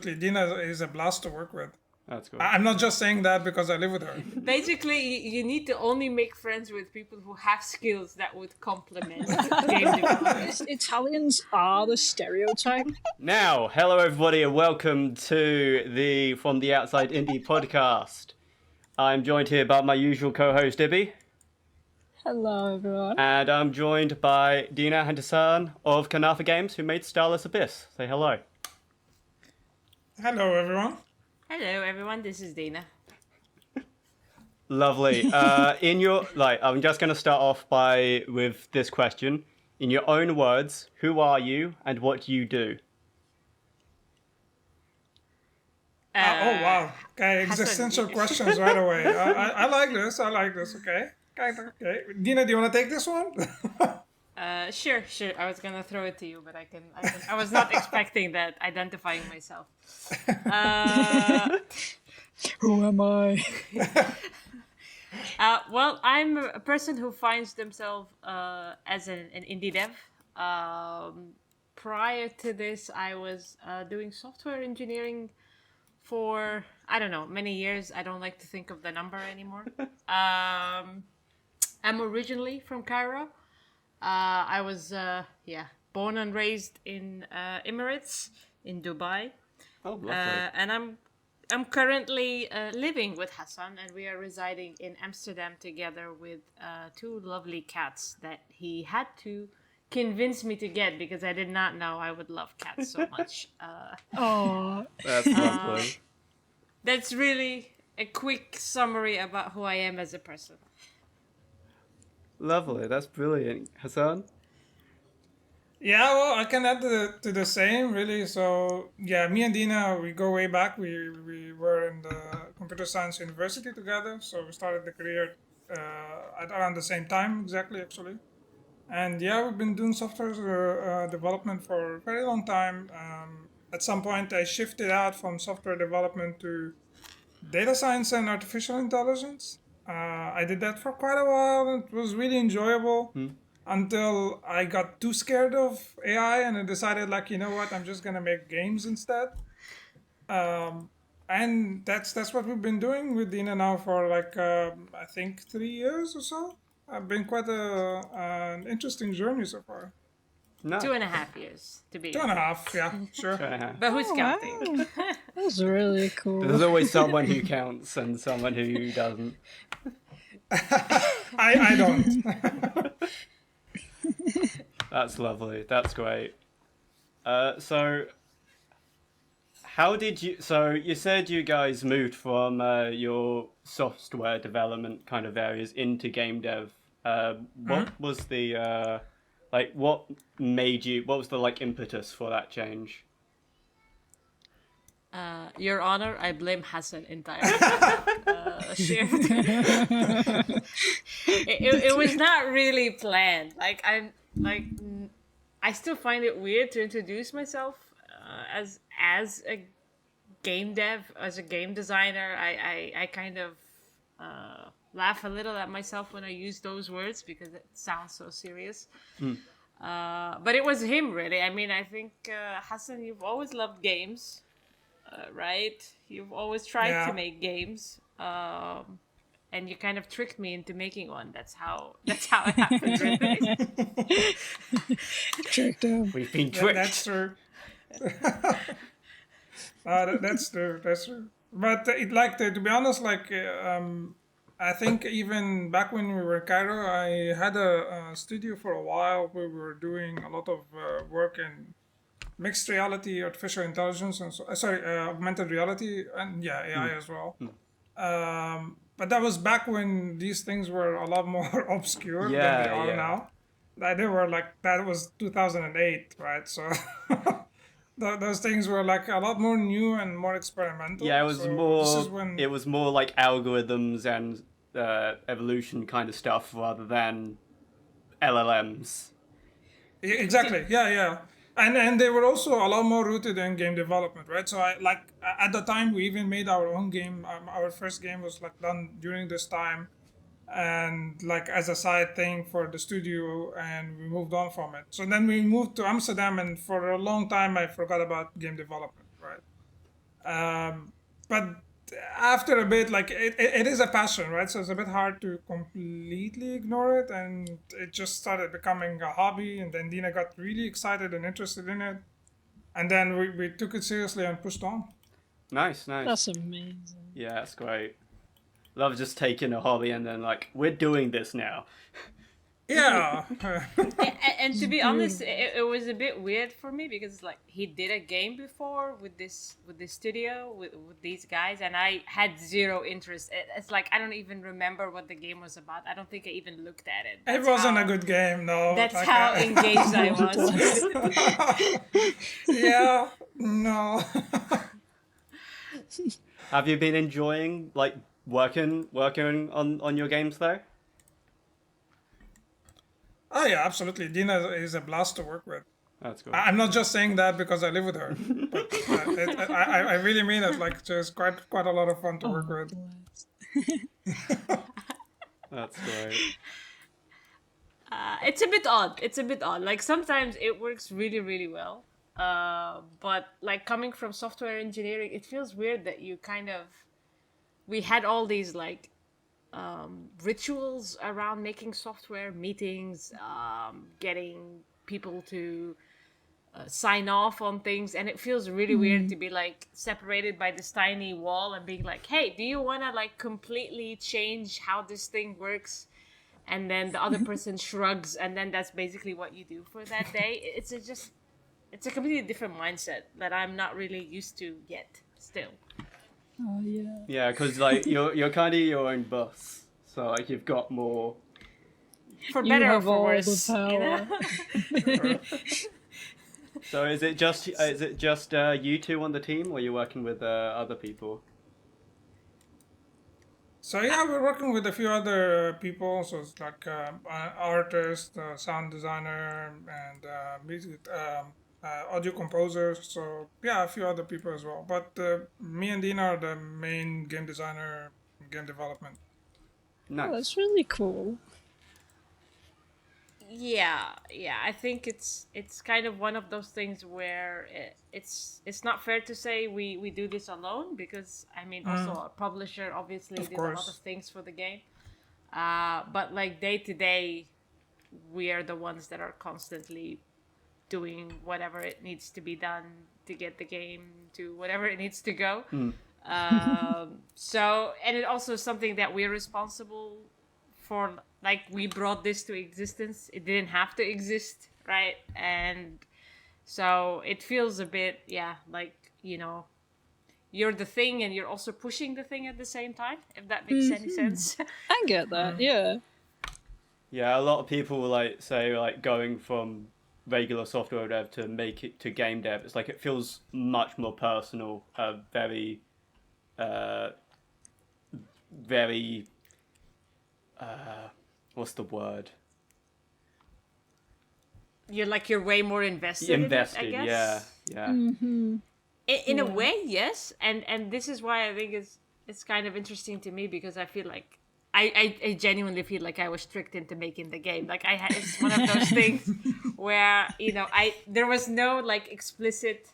Dina is a blast to work with. That's cool. I'm not just saying that because I live with her. Basically, you need to only make friends with people who have skills that would complement game development. Italians are the stereotype. Now, hello everybody and welcome to the From the Outside Indie podcast. I'm joined here by my usual co-host Ibby. Hello, everyone. And I'm joined by Dina and Hassan of Konafa Games, who made Starless Abyss. Say hello. Hello, everyone. Hello, everyone. This is Dina. Lovely. I'm just going to start off with this question. In your own words, who are you and what do you do? Oh, wow. Okay, existential questions right away. I like this. Okay. Okay. Dina, do you want to take this one? Sure. I was gonna throw it to you, but I was not expecting that. Identifying myself. Who am I? Well, I'm a person who finds themselves as an indie dev. Prior to this, I was doing software engineering for, I don't know, many years. I don't like to think of the number anymore. I'm originally from Cairo. I was, born and raised in Emirates, in Dubai. Oh, lovely. And I'm currently living with Hassan, and we are residing in Amsterdam together with two lovely cats that he had to convince me to get because I did not know I would love cats so much. Oh, That's lovely. That's really a quick summary about who I am as a person. Lovely. That's brilliant. Hassan? Yeah, well, I can add to the same, really. So, yeah, me and Dina, we go way back. We were in the computer science university together. So we started the career at around the same time, exactly, actually. And yeah, we've been doing software development for a very long time. At some point, I shifted out from software development to data science and artificial intelligence. I did that for quite a while. It was really enjoyable until I got too scared of AI and I decided, like, you know what, I'm just going to make games instead. And that's what we've been doing with Dina now for like, I think 3 years or so. It's been quite an interesting journey so far. No. 2.5 years to be. 2.5, yeah, sure. But who's counting? wow. That's really cool. There's always someone who counts and someone who doesn't. I don't. That's lovely. That's great. So you said you guys moved from your software development kind of areas into game dev. What was the what was the impetus for that change? Your Honor, I blame Hassan entirely. It was not really planned. I still find it weird to introduce myself as a game dev, as a game designer. I kind of laugh a little at myself when I use those words because it sounds so serious. But it was him, really. I mean, I think, Hassan, you've always loved games. Right? You've always tried to make games, and you kind of tricked me into making one. That's how it happened. Really. Tricked him. We've been tricked. That's true. That's true. But to be honest, I think even back when we were in Cairo, I had a studio for a while. We were doing a lot of work in mixed reality, artificial intelligence, and augmented reality, and AI as well. But that was back when these things were a lot more obscure than they are now. They were that was 2008, right? So those things were a lot more new and more experimental. Yeah, it was more. This is when... It was more like algorithms and evolution kind of stuff rather than LLMs. Exactly. Yeah. And they were also a lot more rooted in game development, right? So at the time we even made our own game. Our first game was done during this time, and as a side thing for the studio, and we moved on from it. So then we moved to Amsterdam, and for a long time I forgot about game development, right? But after a bit, like it is a passion, right? So it's a bit hard to completely ignore it, and it just started becoming a hobby. And then Dina got really excited and interested in it, and then we took it seriously and pushed on. Nice. That's amazing. Yeah, that's great. Love just taking a hobby and then like, we're doing this now. Yeah. And to be honest, it was a bit weird for me because like he did a game before with this studio with these guys, and I had zero interest. It's like I don't even remember what the game was about. I don't think I even looked at it. It wasn't a good game, no. That's Like, how engaged I was. Yeah, no. Have you been enjoying like working on your games though? Oh yeah, absolutely. Dina is a blast to work with. That's cool. I'm not just saying that because I live with her, but I really mean it. Like, she's quite a lot of fun to work with. That's great. It's a bit odd. It's a bit odd. Like sometimes it works really, really well. But like coming from software engineering, it feels weird that you kind of, we had all these like rituals around making software, meetings, getting people to sign off on things, and it feels really weird to be like separated by this tiny wall and being like, hey, do you want to like completely change how this thing works? And then the other person shrugs, and then that's basically what you do for that day. It's a completely different mindset that I'm not really used to yet still. Oh yeah. Yeah, because like you're kind of your own boss, so like you've got more. For You better or have for all worse. the You power. know? So is it just you two on the team, or are you working with other people? So yeah, we're working with a few other people. So it's like artist, sound designer, and music, audio composer. So yeah, a few other people as well. But me and Dina are the main game designer, game development. Nice. Oh, that's really cool. Yeah. I think it's kind of one of those things where it's not fair to say we do this alone, because I mean also a publisher obviously Of did a lot course. of things for the game. But like day to day, we are the ones that are constantly doing whatever it needs to be done to get the game to whatever it needs to go. So, and it also is something that we're responsible for. Like, we brought this to existence. It didn't have to exist, right? And so it feels a bit, like, you're the thing and you're also pushing the thing at the same time, if that makes any sense. I get that. Yeah. Yeah, a lot of people like say like going from regular software dev to make it to game dev. It's like it feels much more personal, very what's the word? You're way more invested in it, I guess. Yeah. In a way, yes, and this is why I think it's kind of interesting to me, because I feel like I genuinely feel like I was tricked into making the game. Like it's one of those things where there was no like explicit.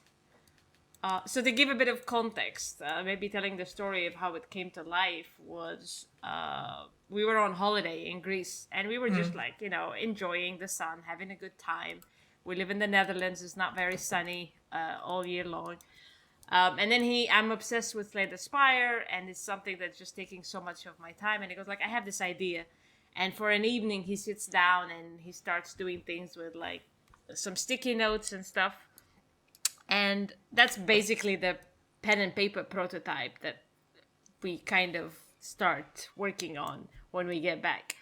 So to give a bit of context, maybe telling the story of how it came to life was we were on holiday in Greece, and we were just like enjoying the sun, having a good time. We live in the Netherlands; it's not very sunny all year long. And then I'm obsessed with Slay the Spire, and it's something that's just taking so much of my time. And he goes like, I have this idea. And for an evening, he sits down and he starts doing things with like some sticky notes and stuff. And that's basically the pen and paper prototype that we kind of start working on when we get back.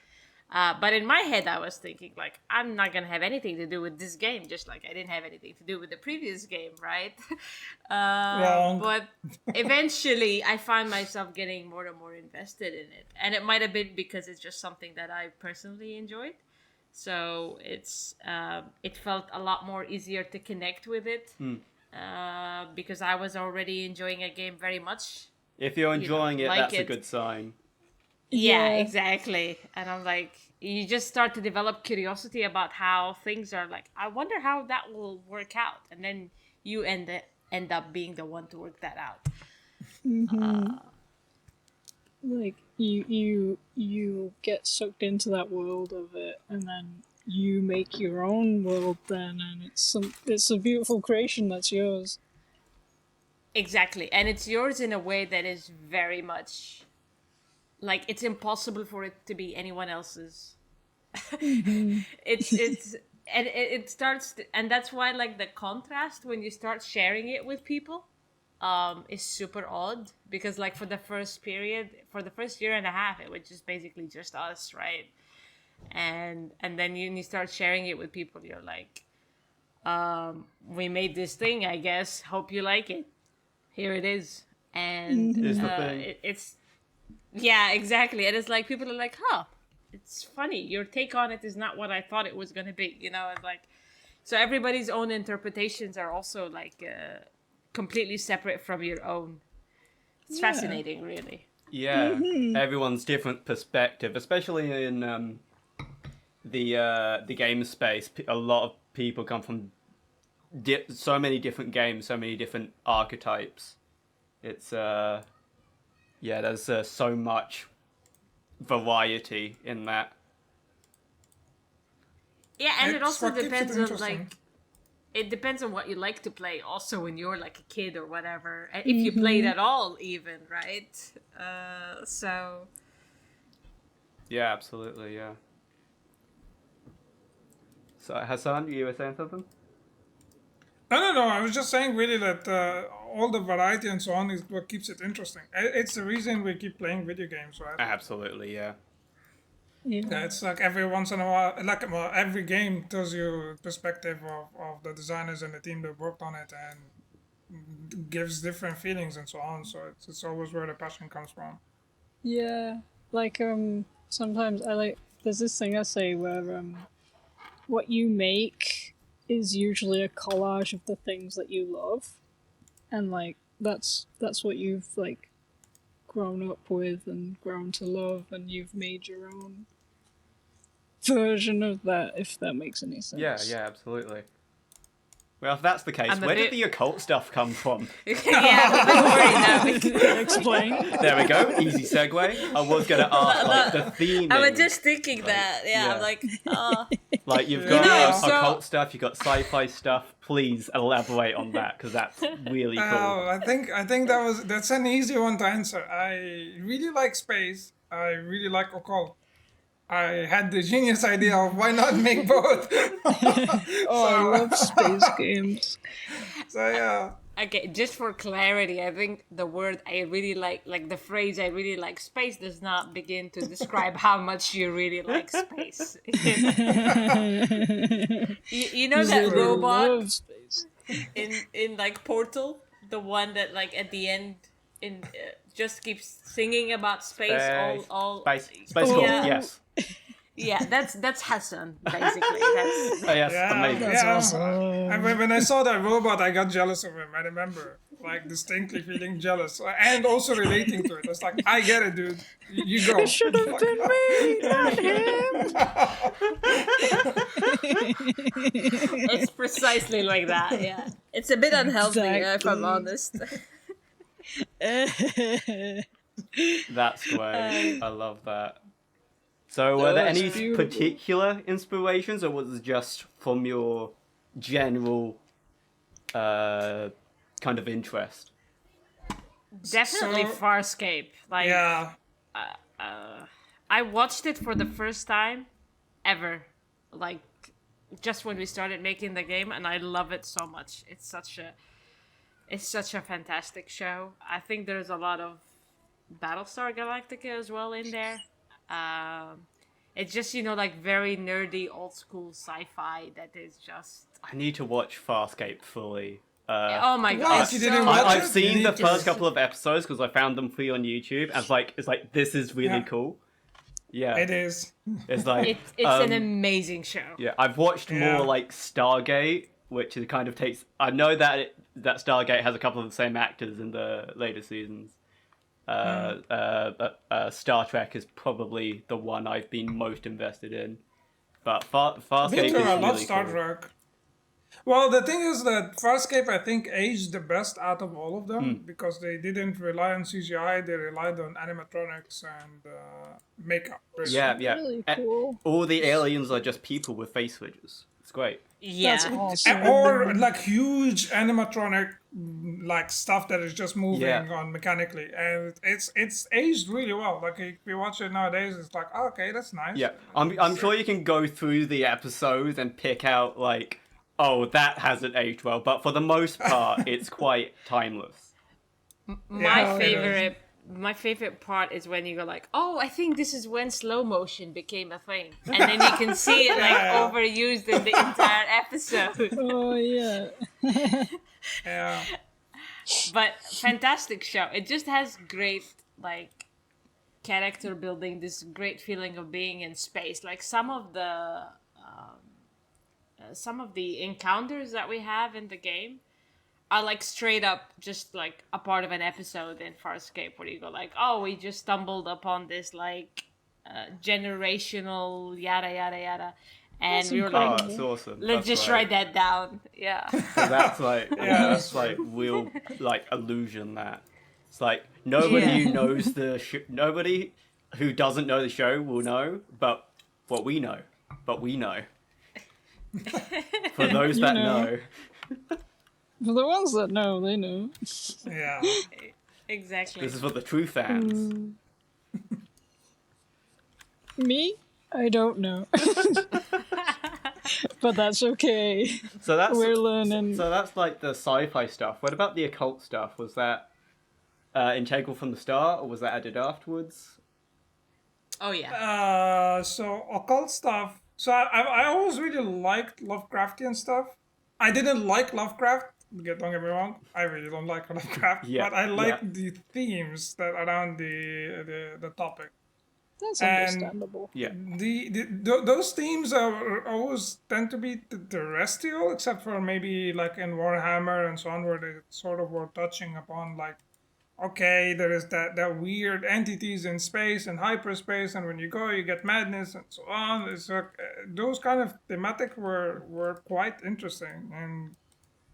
But in my head, I was thinking, like, I'm not going to have anything to do with this game, just like I didn't have anything to do with the previous game, right? Wrong. But eventually, I found myself getting more and more invested in it. And it might have been because it's just something that I personally enjoyed. So it felt a lot more easier to connect with it because I was already enjoying a game very much. If you're enjoying it, like that's a it. good sign. Yeah, Yeah. exactly. And I'm like, you just start to develop curiosity about how things are like, I wonder how that will work out. And then you end up being the one to work that out. Like you get sucked into that world of it, and then you make your own world then, and it's a beautiful creation that's yours. Exactly, and it's yours in a way that is very much like it's impossible for it to be anyone else's. It's and it starts and that's why like the contrast when you start sharing it with people is super odd, because like for the first year and a half it was just basically just us, right? And then you start sharing it with people, you're like, we made this thing, I guess, hope you like it, here it is. And Is the thing. it's yeah, exactly. And it's like people are like, huh, it's funny, your take on it is not what I thought it was going to be, you know. It's like, so everybody's own interpretations are also like completely separate from your own. It's fascinating, really. Yeah, everyone's different perspective, especially in the game space. A lot of people come from so many different games, so many different archetypes. It's there's so much variety in that. Yeah, and it It's also what keeps it depends on interesting. like, it depends on what you like to play also when you're like a kid or whatever, and if you played at all even, right? So Yeah, absolutely, yeah. So, Hassan, you were saying something? No. I was just saying really that all the variety and so on is what keeps it interesting. It's the reason we keep playing video games, right? Absolutely, yeah. Yeah, it's like every once in a while, like every game tells you perspective of the designers and the team that worked on it, and gives different feelings and so on. So it's always where the passion comes from. Yeah, like sometimes I like there's this thing I say where what you make is usually a collage of the things that you love, and like that's what you've like grown up with and grown to love, and you've made your own version of that, if that makes any sense. Yeah, absolutely. Well, if that's the case, I'm a where did bit- the occult stuff come from? yeah, I'm a bit worried now. Explain. There we go, easy segue. I was going to ask, like, the theme. I was just thinking that. Yeah, yeah. I'm like, Like, you've You got know, so- occult stuff, you've got sci-fi stuff. Please elaborate on that, because that's really cool. Oh, I think that's an easy one to answer. I really like space. I really like occult. I had the genius idea of why not make both. Oh, I love space games. So yeah. okay, just for clarity, I think the word I really like the phrase I really like space does not begin to describe how much you really like space. you know that I robot love space. in like Portal, the one that like at the end in just keeps singing about space all Space Oh, Corps, yeah. yes. yeah, that's Hassan basically. That's Oh, yes, Yeah, amazing. That's yeah. awesome. And when I saw that robot, I got jealous of him. I remember, like, distinctly feeling jealous and also relating to it. It's like, I get it, dude. You go. It should have been me, not him. it's precisely like that. Yeah, it's a bit unhealthy if I'm honest. That's great. I love that. So, were there That's any beautiful. particular inspirations, or was it just from your general kind of interest? Definitely So- Farscape. Like, Yeah. I watched it for the first time ever, like just when we started making the game, and I love it so much. It's such a fantastic show. I think there's a lot of Battlestar Galactica as well in there. It's just, like very nerdy old school sci-fi that is just I need to watch Farscape fully. oh my god. What? it's You so didn't watch good. I've it? seen You the need first to- couple of episodes because I found them free on YouTube, and it's like this is really Yeah. cool. Yeah, It is. it's like It's an amazing show. yeah. I've watched Yeah. more like Stargate, which is kind of takes. I know that that Stargate has a couple of the same actors in the later seasons. Star Trek is probably the one I've been most invested in, but Farscape Me is too. I really love Star cool. Trek. Well, the thing is that Farscape, I think, aged the best out of all of them because they didn't rely on CGI. They relied on animatronics and makeup. Yeah, Basically. yeah. Really cool. All the aliens are just people with face ridges. It's great. That's Yeah. awesome. Or like huge animatronic like stuff that is just moving Yeah. on mechanically, and it's aged really well. Like if you watch it nowadays, it's like, oh, okay, that's nice. Yeah, I'm sure you can go through the episodes and pick out like, oh, that hasn't aged well, but for the most part, it's quite timeless. My it favorite my favorite part is when you go like, oh, I think this is when slow motion became a thing, and then you can see it like Yeah. overused in the entire episode. Oh yeah. Yeah. But fantastic show. It just has great like character building, this great feeling of being in space. Like some of the encounters that we have in the game are like straight up just like a part of an episode in Farscape, where you go like, oh, we just stumbled upon this like generational yada yada yada, and That's we were Oh, like, that's awesome. let's That's just right. write that down. Yeah. So that's like, Yeah, that's like real like illusion. That it's like nobody Yeah. who knows nobody who doesn't know the show will know, but what we know, we know. For those that know. know. For the ones that know, they know. Yeah. Exactly. This is for the true fans. Me? I don't know. But that's okay. So that's We're learning. So that's like the sci-fi stuff. What about the occult stuff? Was that integral from the start, or was that added afterwards? Oh yeah. So occult stuff. So I always really liked Lovecraftian stuff. I didn't like Lovecraft. Don't get me wrong. I really don't like Lovecraft. Yeah, But I like yeah. the themes that around the topic. That's And- understandable. Yeah. Those themes are always tend to be terrestrial, except for maybe like in Warhammer and so on, where they sort of were touching upon like, okay, there is that weird entities in space and hyperspace, and when you go, you get madness and so on. It's like those kind of thematic were quite interesting, and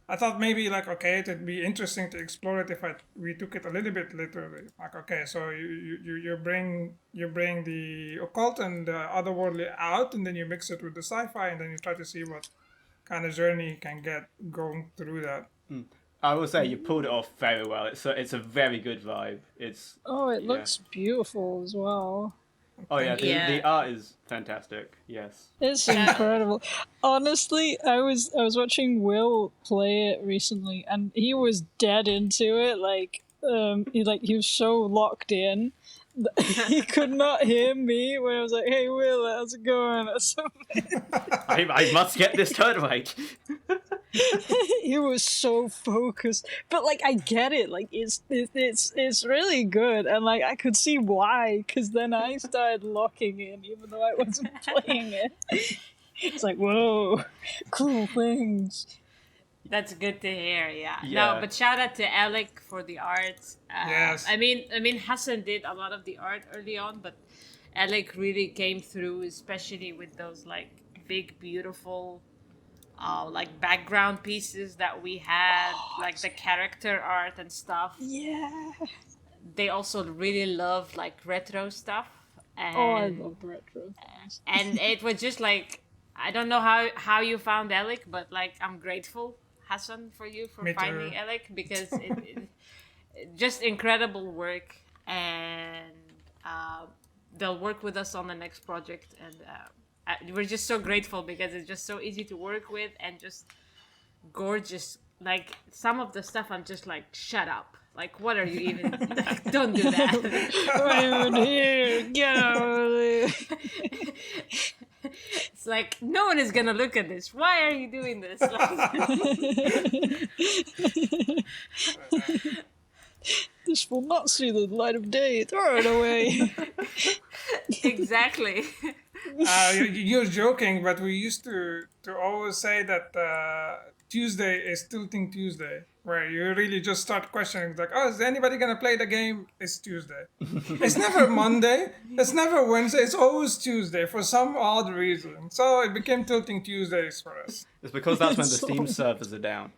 I thought maybe like, okay, it'd be interesting to explore it if we took it a little bit literally. Like, okay, so you bring the occult and the otherworldly out, and then you mix it with the sci-fi, and then you try to see what kind of journey you can get going through that. I will say you pulled it off very well. It's a very good vibe. It's Oh, it looks beautiful as well. oh yeah, Yeah. the art is fantastic. Yes. It's incredible. Honestly, I was watching Will play it recently, and he was dead into it. Like, he was so locked in. He could not hear me when I was like, "Hey, Will, how's it going?" or something. I must get this turn right. He was so focused, but like I get it. Like it's really good, and like I could see why. Because then I started locking in, even though I wasn't playing it. It's like, whoa, cool things. That's good to hear. Yeah. Yeah. No, but shout out to Alec for the art. Yes. I mean, Hassan did a lot of the art early on, but Alec really came through, especially with those like big, beautiful, like background pieces that we had, like the character art and stuff. Yeah. They also really love like retro stuff. And, Oh, I love retro things. and it was just like, I don't know how you found Alec, but like I'm grateful, Hassan, for you for Me too. finding Alec, because it just incredible work, and they'll work with us on the next project, and we're just so grateful because it's just so easy to work with and just gorgeous. Like some of the stuff, I'm just like, shut up. Like, what are you even? Like, don't do that. Right here, get over there. It's like, no one is gonna look at this. Why are you doing this? Like, This will not see the light of day. Throw it away. exactly. You're joking, but we used to always say that Tuesday is Tilting Tuesday. where you really just start questioning, like, oh, is anybody gonna play the game? It's Tuesday. It's never Monday. It's never Wednesday. It's always Tuesday for some odd reason. So it became Tilting Tuesdays for us. It's because that's when the So- Steam servers are down.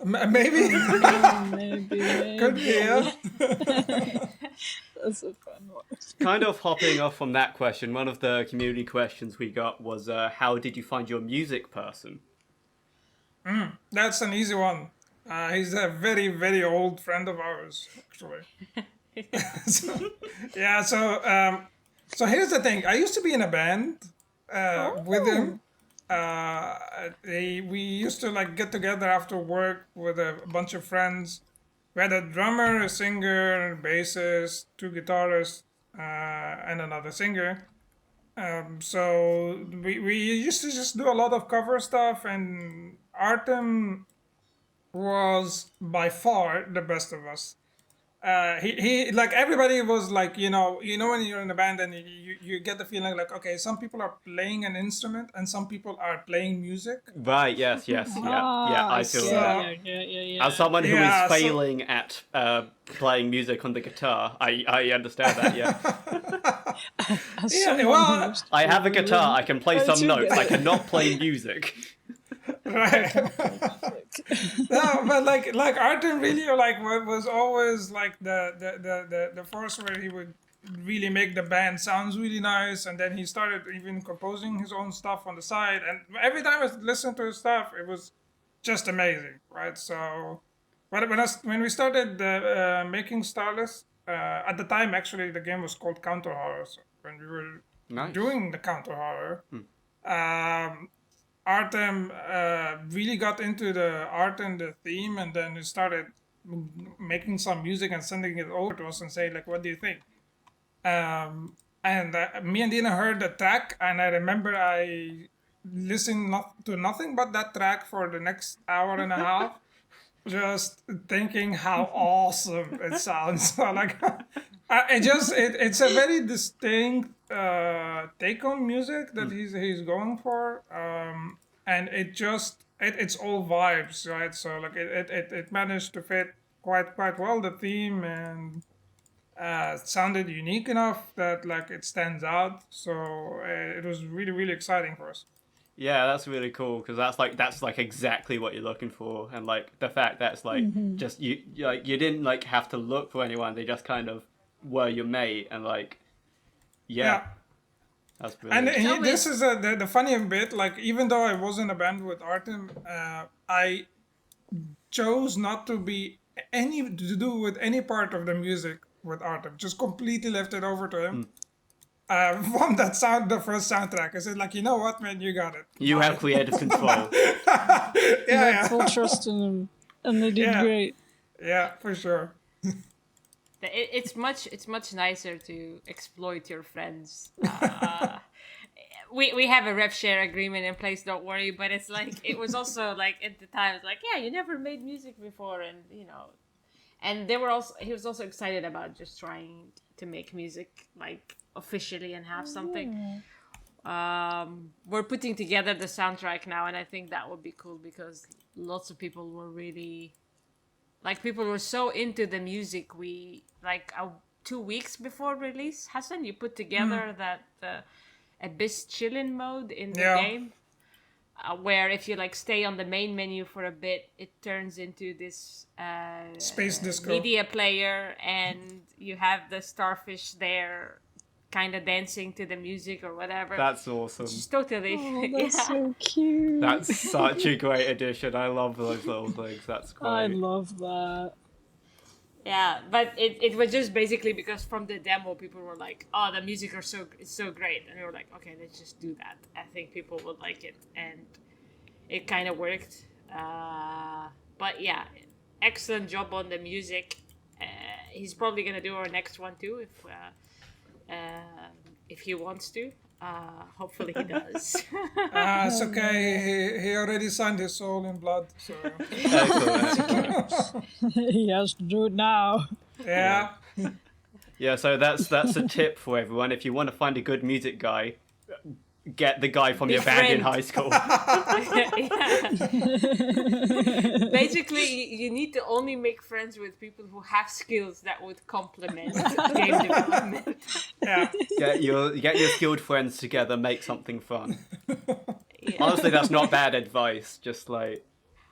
Maybe. Maybe. Could be, yeah. That's a fun one. Kind of hopping off from that question, one of the community questions we got was, how did you find your music person? That's an easy one. He's a very, very old friend of ours, actually. So here's the thing. I used to be in a band with him. We used to like get together after work with a bunch of friends. We had a drummer, a singer, a bassist, two guitarists, and another singer. So we used to just do a lot of cover stuff, and Artem was by far the best of us. He like everybody was like, when you're in a band and you get the feeling like, okay, some people are playing an instrument and some people are playing music. Right, yes, yeah, I feel see. that. Yeah. As someone who Yeah, is so- failing at playing music on the guitar, I understand that, yeah. As Yeah, someone well, who used to I have a really- guitar, I can play I some do notes, get I it. cannot play music. Right. No, but like Artem really like was always like the force where he would really make the band sounds really nice, and then he started even composing his own stuff on the side, and every time I listened to his stuff it was just amazing, right? So when we started making Starless, at the time actually the game was called Counter Horror, so when we were Nice. doing the Counter Horror, Artem really got into the art and the theme, and then he started making some music and sending it over to us and say like, what do you think? And me and Dina heard the track, and I remember I listened to nothing but that track for the next hour and a half, just thinking how awesome it sounds. So like, it's a very distinct take on music that he's going for, and it's all vibes, right? So like it managed to fit quite well the theme, and it sounded unique enough that like it stands out. So it was really, really exciting for us. Yeah, that's really cool because that's like exactly what you're looking for, and like the fact that's like just you didn't like have to look for anyone; they just kind of were your mate, and like yeah. That's And brilliant. Tell me- this is the funny bit. Like, even though I was in a band with Artem, I chose not to be to do with any part of the music with Artem. Just completely left it over to him. From the first soundtrack, I said, like, you know what, man, you got it. You have creative control. Yeah, Full trust in them, and they did Yeah. great. yeah, for sure. It's much nicer to exploit your friends. We have a rev share agreement in place, don't worry. But it's like it was also like at the time, it's like, yeah, you never made music before, and and he was also excited about just trying to make music like officially and have something. We're putting together the soundtrack now, and I think that would be cool because lots of people were really. Like, people were so into the music. We, 2 weeks before release, Hassan, you put together that Abyss chillin mode in the Yeah. game. Where if you, stay on the main menu for a bit, it turns into this Space disco. media player, and you have the starfish there kind of dancing to the music or whatever. That's awesome. Just totally... Oh, that's yeah. so cute. That's such a great addition. I love those little things. That's great. I love that. Yeah, but it was just basically because from the demo people were like, "Oh, the music is so great," and we were like, "Okay, let's just do that." I think people would like it, and it kind of worked. But yeah, excellent job on the music. He's probably gonna do our next one too if he wants to. Hopefully he does. It's okay. He already signed his soul in blood. So Excellent. He has to do it now. yeah. Yeah, so that's a tip for everyone. If you want to find a good music guy, get the guy from your band in high school. Basically, you need to only make friends with people who have skills that would complement game development. Yeah. Get your skilled friends together, make something fun. Yeah. Honestly, that's not bad advice. Just like,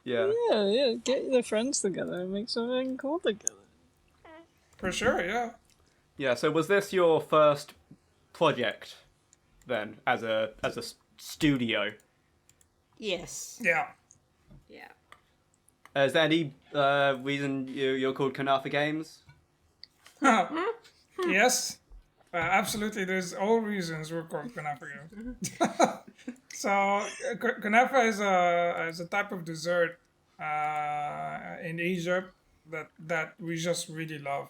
yeah. Yeah, get your friends together and make something cool together. For sure, yeah. Yeah, so was this your first project then, as a studio? Yes. Yeah. Yeah. Is there any reason you're called Konafa Games? Yes. Absolutely, there's all reasons we're called Konafa Games. So, Konafa is a type of dessert in Egypt that we just really love.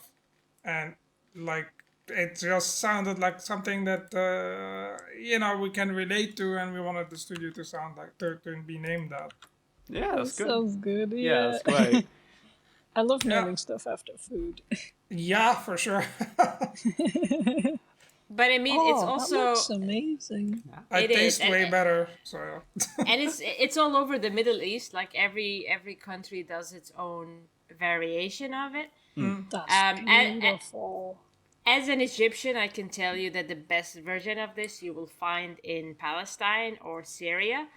And like it just sounded like something that we can relate to, and we wanted the studio to sound like to be named that. Yeah, that's good. Sounds good. Yeah, that's great. I love Yeah. naming stuff after food. Yeah, for sure. But I mean, it's also that looks amazing. I It is, taste and- way better. So and it's all over the Middle East. Like every country does its own variation of it. That's and- beautiful. As an Egyptian, I can tell you that the best version of this you will find in Palestine or Syria.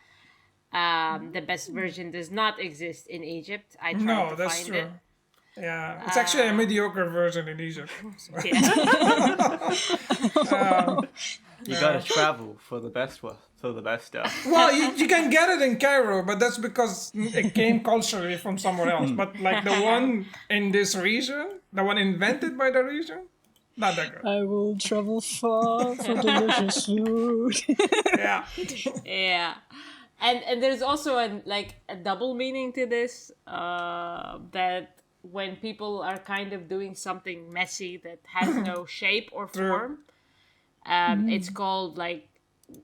The best version does not exist in Egypt. I tried no, to that's find true. it. Yeah, it's actually a mediocre version in Egypt. So, Yeah. You gotta travel for the best stuff. well, you can get it in Cairo, but that's because it came culturally from somewhere else. But like the one in this region, the one invented by the region, not that good. I will travel far for delicious food. Yeah. Yeah. And there's also a double meaning to this, that when people are kind of doing something messy that has no shape or form, it's called like,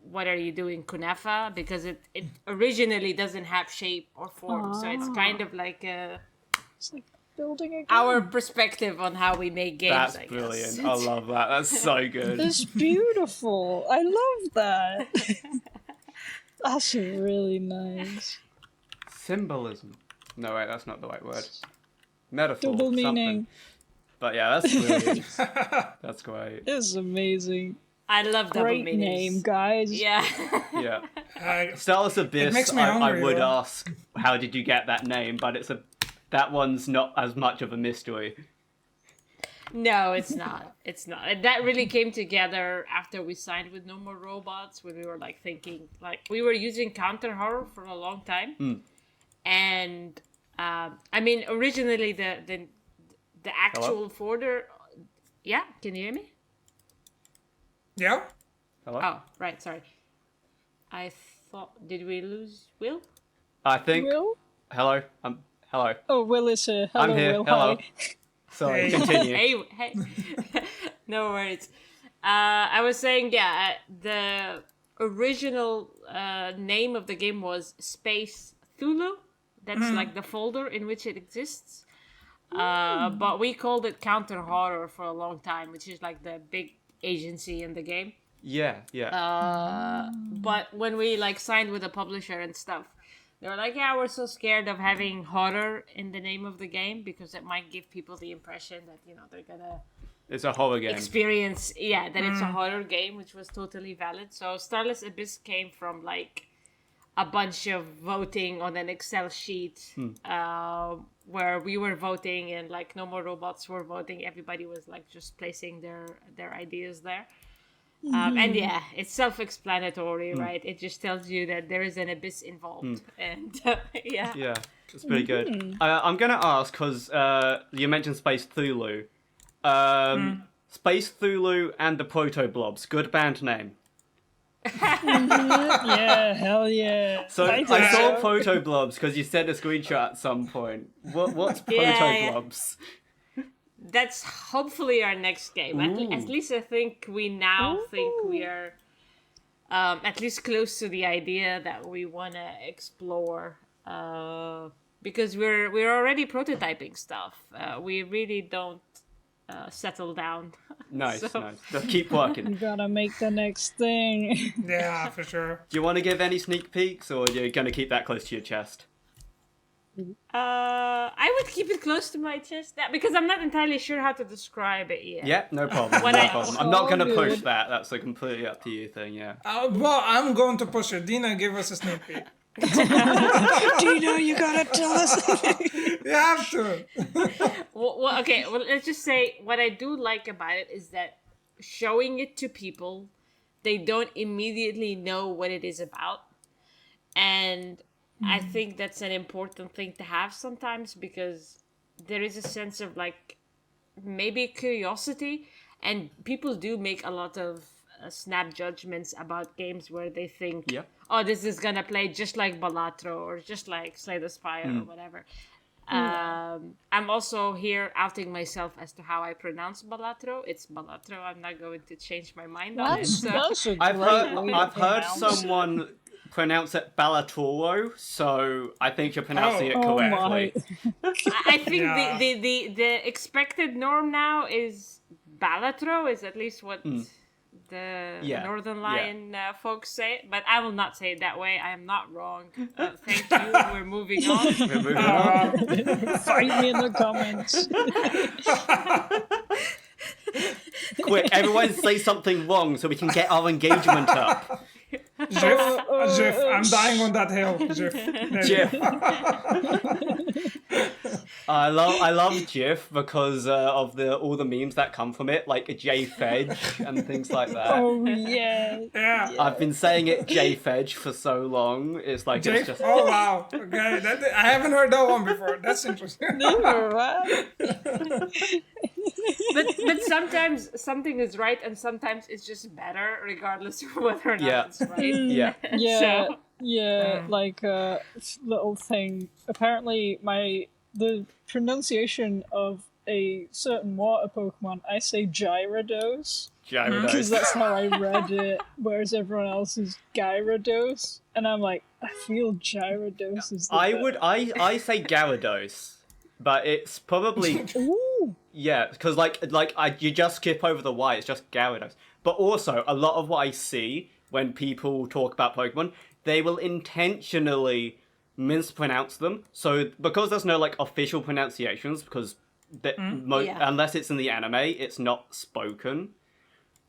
what are you doing, kunafa? Because it originally doesn't have shape or form. So it's kind of like It's like building a game. our perspective on how we make games, That's I guess. brilliant. I love that. That's so good. It's beautiful. I love that. That's really nice. Symbolism. No, wait, that's not the right word. Metaphor. Double something. meaning. But yeah, that's brilliant. That's great. It's amazing. I love double Great meanings. name, guys. Yeah. Yeah. I, Starless Abyss, makes me I hungry, would though. ask, how did you get that name? But that one's not as much of a mystery. No, it's not. It's not. And that really came together after we signed with No More Robots, when we were like thinking, like we were using counter horror for a long time, and I mean originally the actual folder. Yeah, can you hear me? yeah. Hello? Oh, right. Sorry. I thought, did we lose Will? I think. Will? Hello. Hello. Oh, Will is here. Hello, I'm here. Will. Hello. Hi. Sorry. Hey. Continue. Hey. No worries. I was saying, yeah, the original name of the game was Space Thulu. That's like the folder in which it exists. But we called it Counter Horror for a long time, which is like the big agency in the game. Yeah. But when we like signed with a publisher and stuff, they were like, yeah, we're so scared of having horror in the name of the game because it might give people the impression that, they're gonna It's a horror game. experience, that it's a horror game, which was totally valid. So Starless Abyss came from like a bunch of voting on an Excel sheet where we were voting and like No More Robots were voting. Everybody was like just placing their ideas there. And yeah, it's self-explanatory, right? It just tells you that there is an abyss involved. And yeah. Yeah, it's pretty good. I'm going to ask, because you mentioned Space Thulu. Space Thulu and the Proto-Blobs, good band name. Yeah, hell yeah. So I think saw so. Proto-Blobs because you sent a screenshot at some point. What's Yeah, Proto-Blobs? That's hopefully our next game. At least I think we now think we are at least close to the idea that we want to explore. Because we're already prototyping stuff. We really don't settle down. Nice, So- nice. Just keep working. You gotta make the next thing. Yeah, for sure. Do you want to give any sneak peeks, or you're going to keep that close to your chest? I would keep it close to my chest because I'm not entirely sure how to describe it yet. Yeah, no problem. When No I- problem. I'm not going to All push good. that. That's a completely up to you thing. Yeah. Well, I'm going to push it. Dina, give us a sneak peek. Dina, you gotta tell us. You have to. Okay. Well, let's just say what I do like about it is that showing it to people, they don't immediately know what it is about, and I think that's an important thing to have sometimes because there is a sense of like maybe curiosity, and people do make a lot of snap judgments about games where they think, Yeah. oh, this is gonna play just like Balatro or just like Slay the Spire or whatever. I'm also here outing myself as to how I pronounce Balatro. It's Balatro. I'm not going to change my mind on it. That's, So. that's a I've great heard way to I've heard pronounce it. someone pronounce it Balatoro, so I think you're pronouncing it Oh correctly. my. I think Yeah. the expected norm now is Balatro is at least what the Yeah, Northern yeah. Lion folks say, but I will not say it that way. I am not wrong. Thank you. We're moving on. We're moving on. Fight me in the comments. Quick, everyone say something wrong so we can get our engagement up. Jiff, I'm dying on that hill. Jiff. There you Jiff. go. I love GIF because of all the memes that come from it, like JFedge and things like that. Oh yeah. Yeah. I've been saying it JFedge for so long. It's like Jake? it's just Oh wow. Okay, I haven't heard that one before. That's interesting. Right? But sometimes something is right, and sometimes it's just better, regardless of whether or not Yeah. it's right. yeah. Yeah, So- yeah. Like little thing. Apparently, the pronunciation of a certain water Pokemon, I say Gyarados because Gyarados. that's how I read it, whereas everyone else is Gyarados, and I'm like, I feel Gyarados is. I say Gyarados, but it's probably Ooh. yeah, because you just skip over the Y. It's just Gyarados. But also, a lot of what I see when people talk about Pokemon, they will intentionally mispronounce them. So because there's no like official pronunciations, because Yeah. unless it's in the anime, it's not spoken.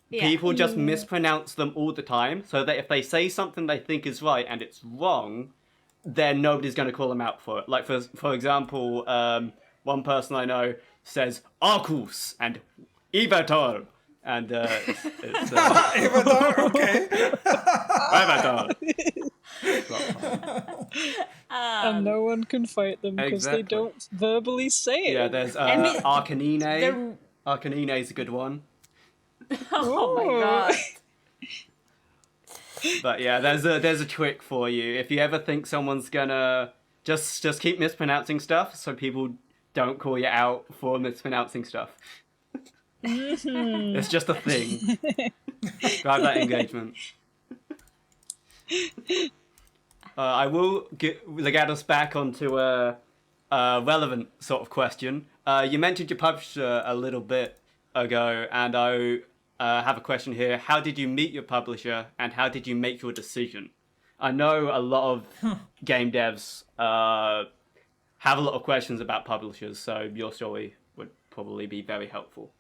Yeah. People just mispronounce them all the time, so that if they say something they think is right and it's wrong, then nobody's going to call them out for it. Like for example, one person I know says Arcus and Ivatar, and it's Avatar, okay. Ivatar. And no one can fight them because they Exactly. don't verbally say it. Yeah, there's mean, Arcanine. they're- Arcanine is a good one. Oh my god. But yeah, there's a trick for you. If you ever think someone's gonna just keep mispronouncing stuff, so people don't call you out for mispronouncing stuff. It's just a thing. Drive that engagement. I will get us back onto a relevant sort of question. You mentioned your publisher a little bit ago, and I have a question here. How did you meet your publisher, and how did you make your decision? I know a lot of game devs have a lot of questions about publishers, so your story would probably be very helpful.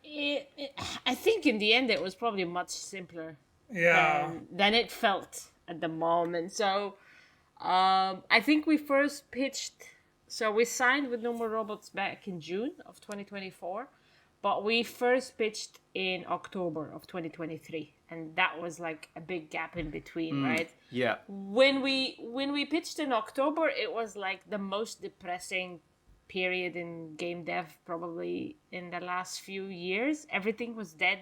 I think in the end it was probably much simpler Yeah. than it felt at the moment. So I think we first pitched. So we signed with No More Robots back in June of 2024, but we first pitched in October of 2023, and that was like a big gap in between, right? Yeah. When we pitched in October, it was like the most depressing period in game dev probably in the last few years. Everything was dead.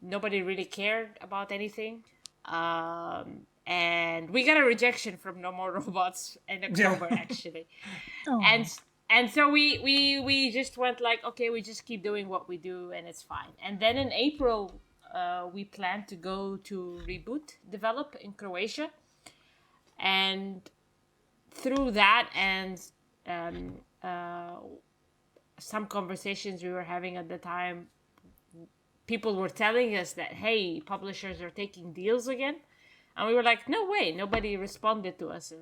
Nobody really cared about anything. And we got a rejection from No More Robots in October, actually. And so we just went like, okay, we just keep doing what we do and it's fine. And then in April, we planned to go to Reboot Develop in Croatia. And through that and some conversations we were having at the time, people were telling us that, hey, publishers are taking deals again. And we were like, no way, nobody responded to us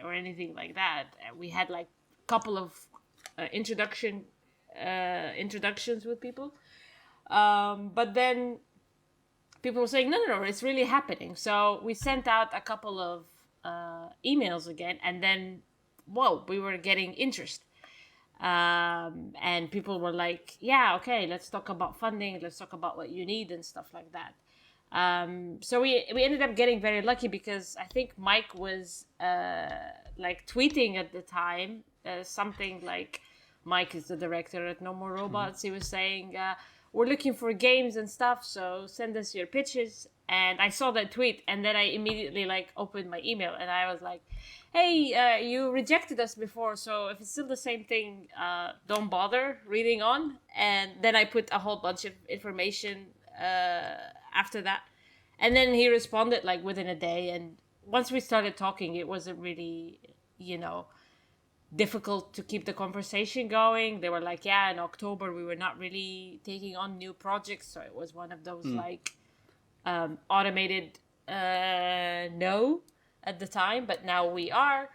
or anything like that. We had like a couple of introductions with people. But then people were saying, no, it's really happening. So we sent out a couple of emails again, and then, whoa, we were getting interest. And people were like, yeah, okay, let's talk about funding, let's talk about what you need and stuff like that. So we ended up getting very lucky because I think Mike was like tweeting at the time something like, Mike is the director at No More Robots. He was saying, we're looking for games and stuff, so send us your pitches. And I saw that tweet, and then I immediately like opened my email, and I was like, hey, you rejected us before, so if it's still the same thing, don't bother reading on. And then I put a whole bunch of information after that. And then he responded like within a day. And once we started talking, it wasn't really, difficult to keep the conversation going. They were like, yeah, in October we were not really taking on new projects. So it was one of those like automated no at the time, but now we are.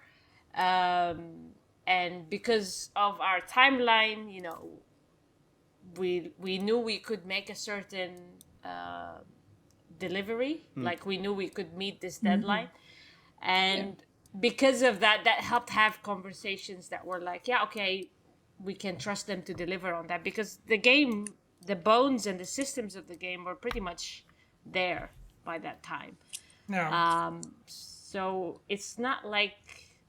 And because of our timeline, we knew we could make a certain delivery. Like we knew we could meet this deadline. And because of that helped have conversations that were like, yeah, okay, we can trust them to deliver on that, because the game, the bones and the systems of the game were pretty much there by that time. So it's not like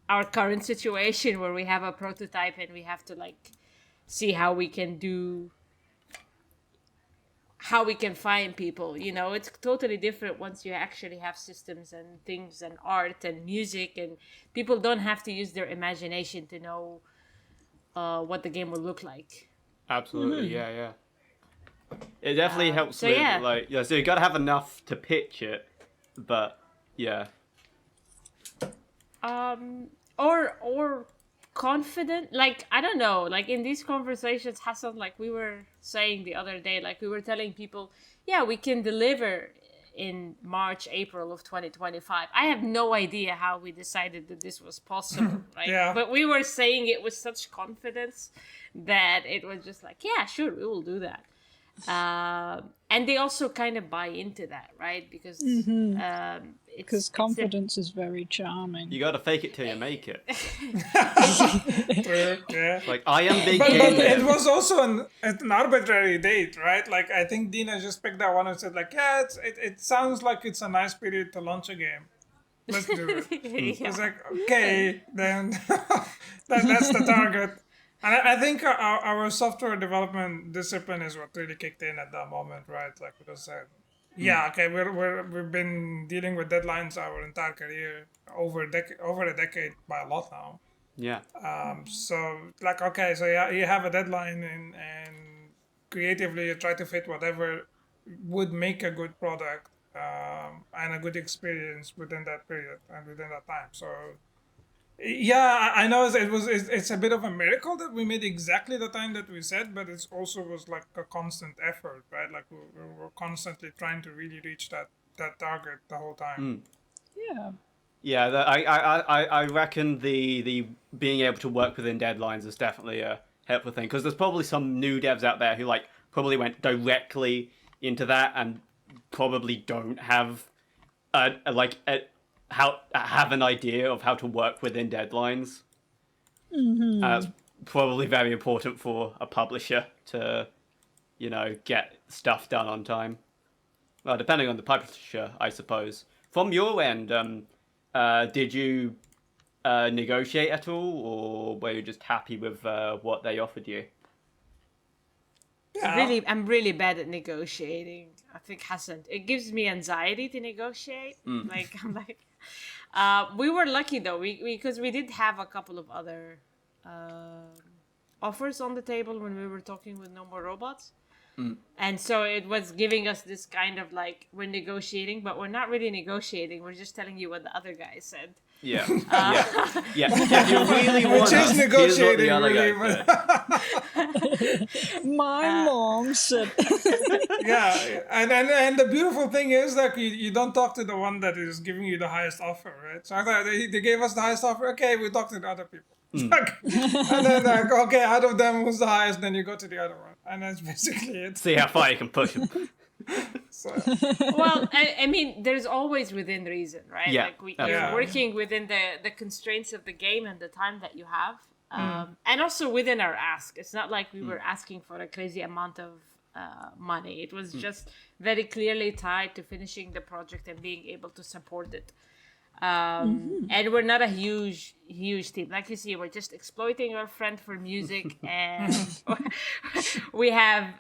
our current situation where we have a prototype and we have to like see how we can find people. It's totally different once you actually have systems and things and art and music, and people don't have to use their imagination to know what the game will look like. Absolutely. Yeah. It definitely helps so with yeah. so you gotta have enough to pitch it, but yeah. Or confident, like, I don't know, like in these conversations, Hassan, like we were saying the other day, like we were telling people, yeah, we can deliver in March, April of 2025. I have no idea how we decided that this was possible, right? Yeah. But we were saying it with such confidence that it was just like, yeah, sure, we will do that. And they also kind of buy into that, right? Because confidence is very charming. You gotta fake it till you make it. Yeah. Like, I am big But game it dev. was also an arbitrary date, right? Like, I think Dina just picked that one and said, like, yeah, it sounds like it's a nice period to launch a game. Let's do it. It's like, okay, then that's the target. And I think our software development discipline is what really kicked in at that moment, right? Like, because we've been dealing with deadlines our entire career, over a decade by a lot now. Yeah. So like, okay, so yeah, you have a deadline, and creatively you try to fit whatever would make a good product and a good experience within that period and within that time. So yeah, I know it's a bit of a miracle that we made exactly the time that we said, but it also was like a constant effort, right? Like we were constantly trying to really reach that target the whole time. Yeah. Yeah, I reckon the being able to work within deadlines is definitely a helpful thing, because there's probably some new devs out there who like probably went directly into that and probably don't have have an idea of how to work within deadlines. It's probably very important for a publisher to, get stuff done on time. Well, depending on the publisher, I suppose. From your end, did you negotiate at all, or were you just happy with what they offered you? Yeah. I'm really bad at negotiating. I think Hassan, it gives me anxiety to negotiate. Like, I'm like, we were lucky though, because we did have a couple of other offers on the table when we were talking with No More Robots. And so it was giving us this kind of like, we're negotiating, but we're not really negotiating. We're just telling you what the other guy said. Yeah. Yeah. If you really want Which is us, here's what the negotiating, other really, guy but said. My mom said. yeah, and the beautiful thing is that you don't talk to the one that is giving you the highest offer, right? So I thought they gave us the highest offer. Okay, we talk to the other people. And then like, okay, out of them, who's the highest? Then you go to the other one, and that's basically it. See how far you can push him. So, Well, I mean, there's always within reason, right? Yeah, Like you're absolutely. working within the constraints of the game and the time that you have, and also within our ask. It's not like we were asking for a crazy amount of money. It was just very clearly tied to finishing the project and being able to support it. And we're not a huge team. Like you see, we're just exploiting our friend for music, and we have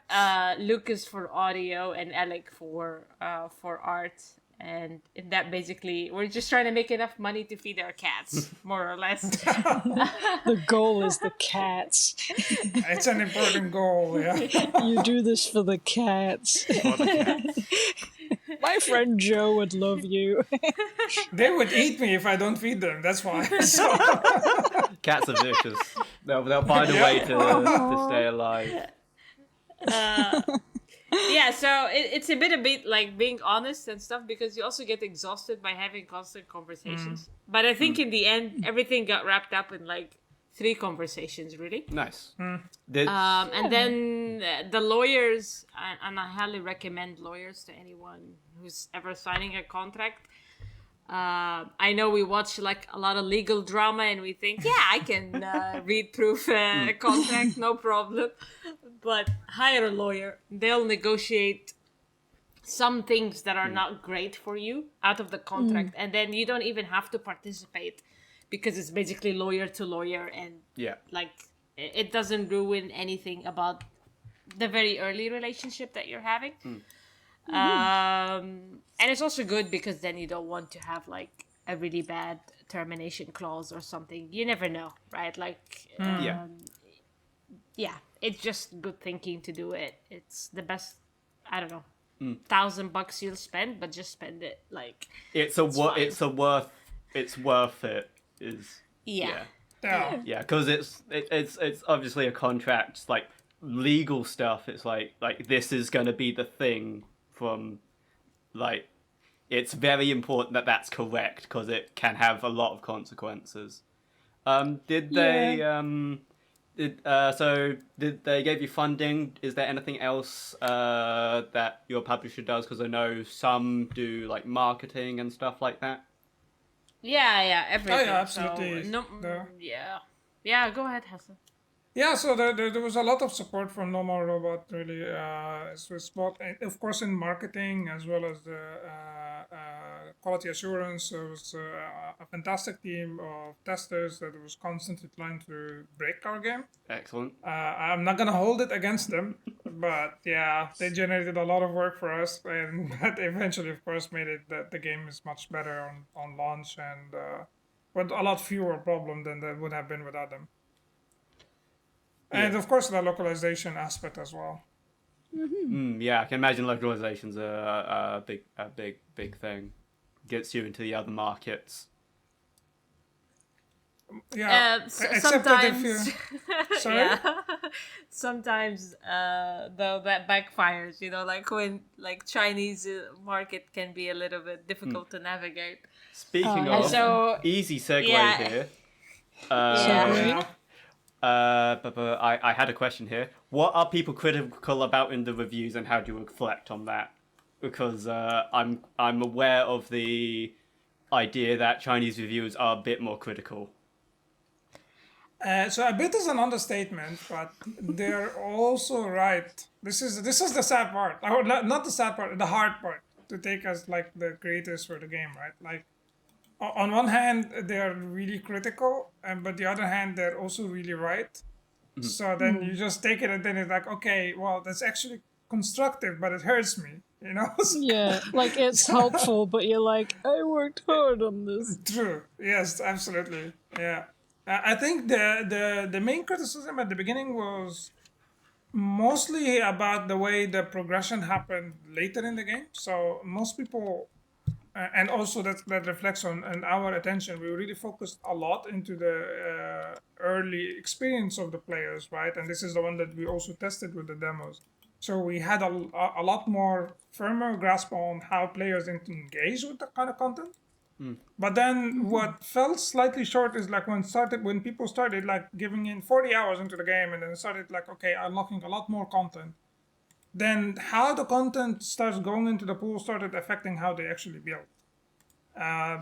Lucas for audio and Alec for art. And in that, basically, we're just trying to make enough money to feed our cats, more or less. The goal is the cats. it's an important goal, yeah. You do this for the cats. My friend Joe would love you. They would eat me if I don't feed them. That's why. So, Cats are vicious. They'll find a way to stay alive. Yeah, so it's a bit like being honest and stuff, because you also get exhausted by having constant conversations. But I think in the end, everything got wrapped up in like 3 conversations, really. Nice. And then the lawyers, and I highly recommend lawyers to anyone who's ever signing a contract. I know we watch like a lot of legal drama and we think, yeah, I can read proof a contract, no problem. But hire a lawyer. They'll negotiate some things that are not great for you out of the contract. And then you don't even have to participate, because it's basically lawyer to lawyer, and like it doesn't ruin anything about the very early relationship that you're having. And it's also good because then you don't want to have like a really bad termination clause or something. You never know, right? Like it's just good thinking to do it. It's the best, I don't know, $1,000 you'll spend, but just spend it. Like It's worth it. yeah. Because it's obviously a contract. It's like legal stuff. It's like this is going to be the thing from like. It's very important that that's correct, because it can have a lot of consequences. Did they give you funding? Is there anything else that your publisher does? Because I know some do like marketing and stuff like that. Yeah, everything. Oh, yeah, absolutely. So, No. Yeah, go ahead, Hassan. Yeah, so there was a lot of support from Normal Robot, really. So it's both, of course, in marketing as well as the quality assurance. So it was a fantastic team of testers that was constantly trying to break our game. Excellent. I'm not gonna hold it against them, but yeah, they generated a lot of work for us, and that eventually, of course, made it that the game is much better on launch, and with a lot fewer problems than there would have been without them. And of course, the localization aspect as well. Yeah, I can imagine localization's a big thing. Gets you into the other markets. Yeah, except that if you... Sorry? Yeah. Sometimes though that backfires, like when like Chinese market can be a little bit difficult to navigate. Speaking And of, so easy segue here. But I had a question here. What are people critical about in the reviews, and how do you reflect on that? Because I'm aware of the idea that Chinese reviewers are a bit more critical. So a bit is an understatement, but they're also right. This is the sad part. Or not the sad part, the hard part to take as like the creators for the game, right? Like on one hand, they're really critical, but the other hand, they're also really right. Mm-hmm. So then you just take it, and then it's like, okay, well, that's actually constructive, but it hurts me, Yeah, like it's helpful, but you're like, I worked hard on this. True. Yes, absolutely. Yeah. I think the main criticism at the beginning was mostly about the way the progression happened later in the game. So most people and also that reflects on our attention. We really focused a lot into the early experience of the players, right? And this is the one that we also tested with the demos. So we had a lot more firmer grasp on how players engage with that kind of content. But then what fell slightly short is like when people started like giving in 40 hours into the game and then started like, okay, unlocking a lot more content. Then how the content starts going into the pool started affecting how they actually build.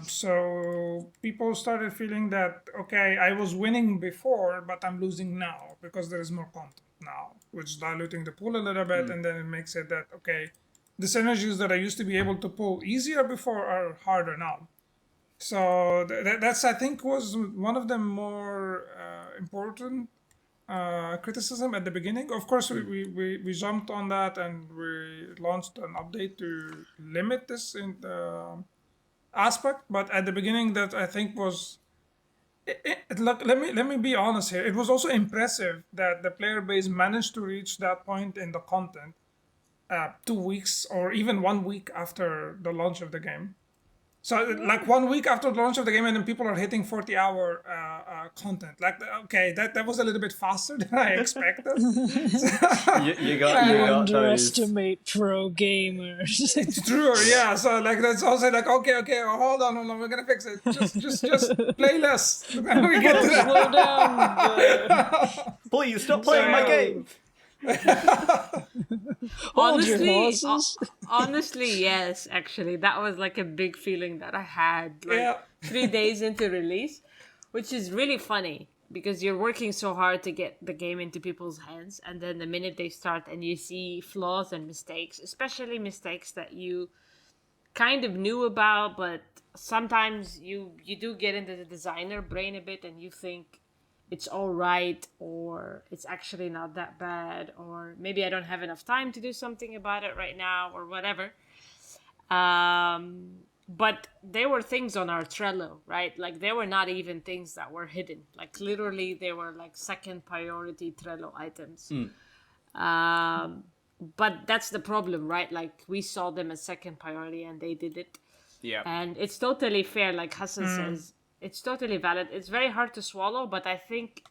So people started feeling that, okay, I was winning before, but I'm losing now because there is more content now, which is diluting the pool a little bit. And then it makes it that, okay, the synergies that I used to be able to pull easier before are harder now. So that's, I think, was one of the more important criticism at the beginning. Of course, we jumped on that and we launched an update to limit this in the aspect. But at the beginning, that I think was look. Let me be honest here. It was also impressive that the player base managed to reach that point in the content 2 weeks or even 1 week after the launch of the game. So like 1 week after the launch of the game, and then people are hitting 40-hour content. Like, okay, that was a little bit faster than I expected. You got those. Underestimate pro gamers. It's true, yeah. So like that's also like, okay, hold on, we're gonna fix it. Just play less. Then we get to that. Slow down. Please stop playing my game. Hold your Honestly, horses. honestly, yes. Actually, that was like a big feeling that I had like Yeah. 3 days into release, which is really funny because you're working so hard to get the game into people's hands, and then the minute they start and you see flaws and mistakes, especially mistakes that you kind of knew about, but sometimes you do get into the designer brain a bit and you think it's all right, or it's actually not that bad, or maybe I don't have enough time to do something about it right now, or whatever. But there were things on our Trello, right? Like there were not even things that were hidden. Like literally they were like second priority Trello items. But that's the problem, right? Like we saw them as second priority and they did it. Yeah. And it's totally fair, like Hassan says. It's totally valid. It's very hard to swallow, but I think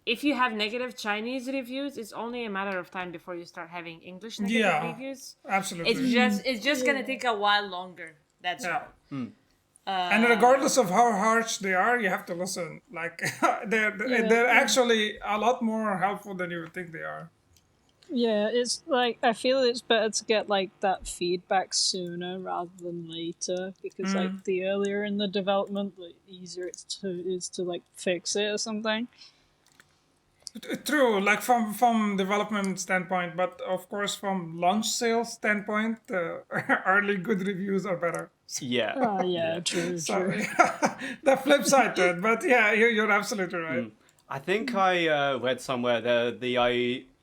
if you have negative Chinese reviews, it's only a matter of time before you start having English negative reviews. Absolutely. It's just gonna take a while longer. That's all. And regardless of how harsh they are, you have to listen. Like they're actually a lot more helpful than you would think they are. Yeah, it's like I feel it's better to get like that feedback sooner rather than later because like the earlier in the development, the easier it is to like fix it or something. True, like from development standpoint, but of course from launch sales standpoint, early good reviews are better. Yeah. Oh yeah, true. Sorry, the flip side to it. But yeah, you're absolutely right. I think I read somewhere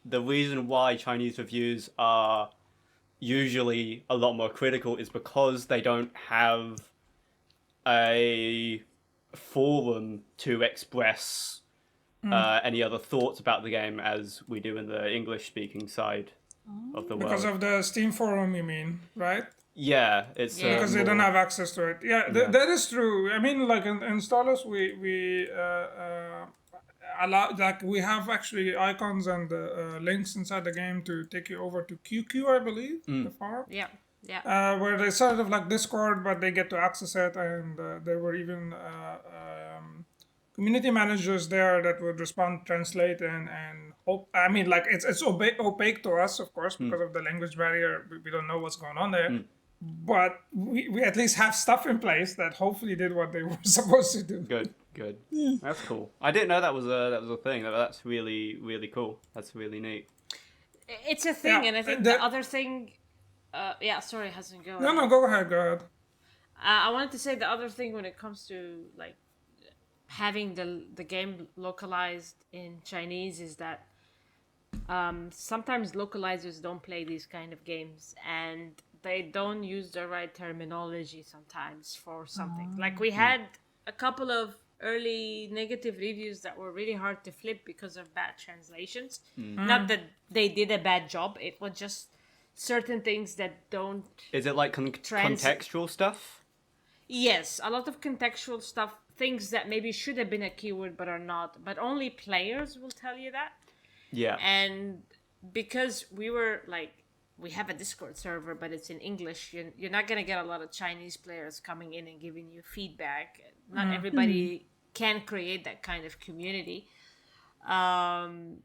the reason why Chinese reviews are usually a lot more critical is because they don't have a forum to express any other thoughts about the game as we do in the English-speaking side of the world. Because of the Steam forum, you mean, right? Yeah, it's Because they don't have access to it. Yeah, that is true. I mean, like in Starless, we allow, like we have actually icons and links inside the game to take you over to QQ, I believe, the forum. Yeah. Where they sort of like Discord, but they get to access it, and there were even community managers there that would respond, translate, and hope. I mean, like it's opaque to us, of course, because of the language barrier. We don't know what's going on there. But we at least have stuff in place that hopefully did what they were supposed to do. Good. That's cool. I didn't know that was a thing. That's really cool. That's really neat. It's a thing, Yeah, and I think the other thing... sorry, Hassan, go ahead. No, go ahead. I wanted to say the other thing when it comes to like having the game localized in Chinese is that sometimes localizers don't play these kind of games and they don't use the right terminology sometimes for something. Like we had a couple of early negative reviews that were really hard to flip because of bad translations. Not that they did a bad job, it was just certain things that don't. Is it like contextual stuff? Yes, a lot of contextual stuff, things that maybe should have been a keyword but are not, but only players will tell you that. Yeah. And because we have a Discord server, but it's in English, you're not going to get a lot of Chinese players coming in and giving you feedback. Not everybody can create that kind of community. And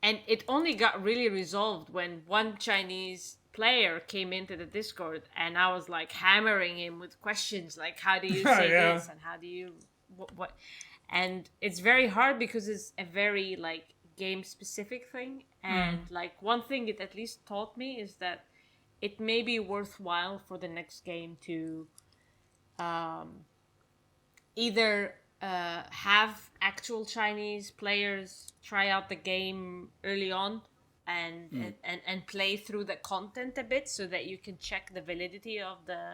it only got really resolved when one Chinese player came into the Discord, and I was like hammering him with questions like, how do you say this, and how do you what and it's very hard because it's a very like game specific thing, and like one thing it at least taught me is that it may be worthwhile for the next game to either have actual Chinese players try out the game early on and play through the content a bit so that you can check the validity of the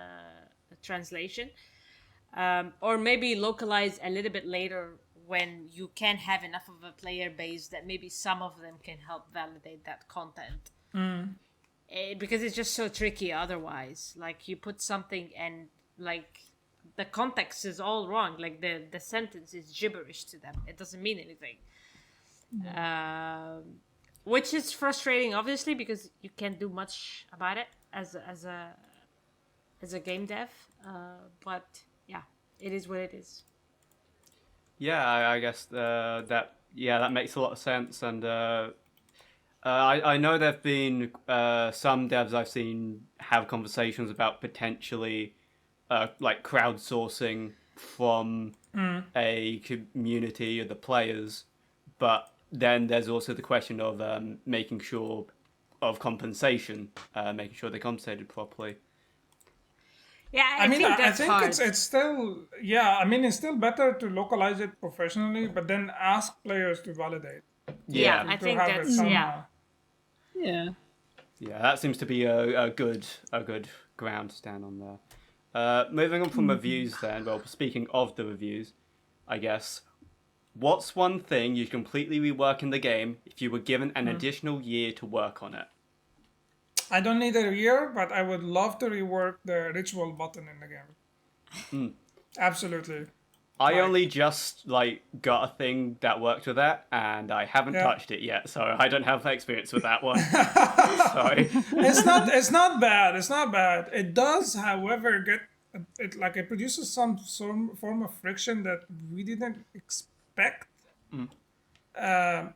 translation, or maybe localize a little bit later when you can have enough of a player base that maybe some of them can help validate that content. Because it's just so tricky otherwise. Like you put something and like the context is all wrong. Like the sentence is gibberish to them. It doesn't mean anything. Which is frustrating, obviously, because you can't do much about it as a game dev. But yeah, it is what it is. Yeah, I guess that makes a lot of sense, and I know there've been some devs I've seen have conversations about potentially like crowdsourcing from a community of the players, but then there's also the question of making sure of compensation, making sure they're compensated properly. Yeah, I think that's hard. It's still it's still better to localize it professionally, but then ask players to validate. Yeah, I think that's Yeah. Yeah, that seems to be a good ground to stand on there. Moving on from reviews then, well, speaking of the reviews, I guess, what's one thing you'd completely rework in the game if you were given an additional year to work on it? I don't need a year, but I would love to rework the ritual button in the game. Absolutely. I only just got a thing that worked with that, and I haven't touched it yet, so I don't have experience with that one. Sorry. It's not bad. It's not bad. It does, however, it produces some form of friction that we didn't expect.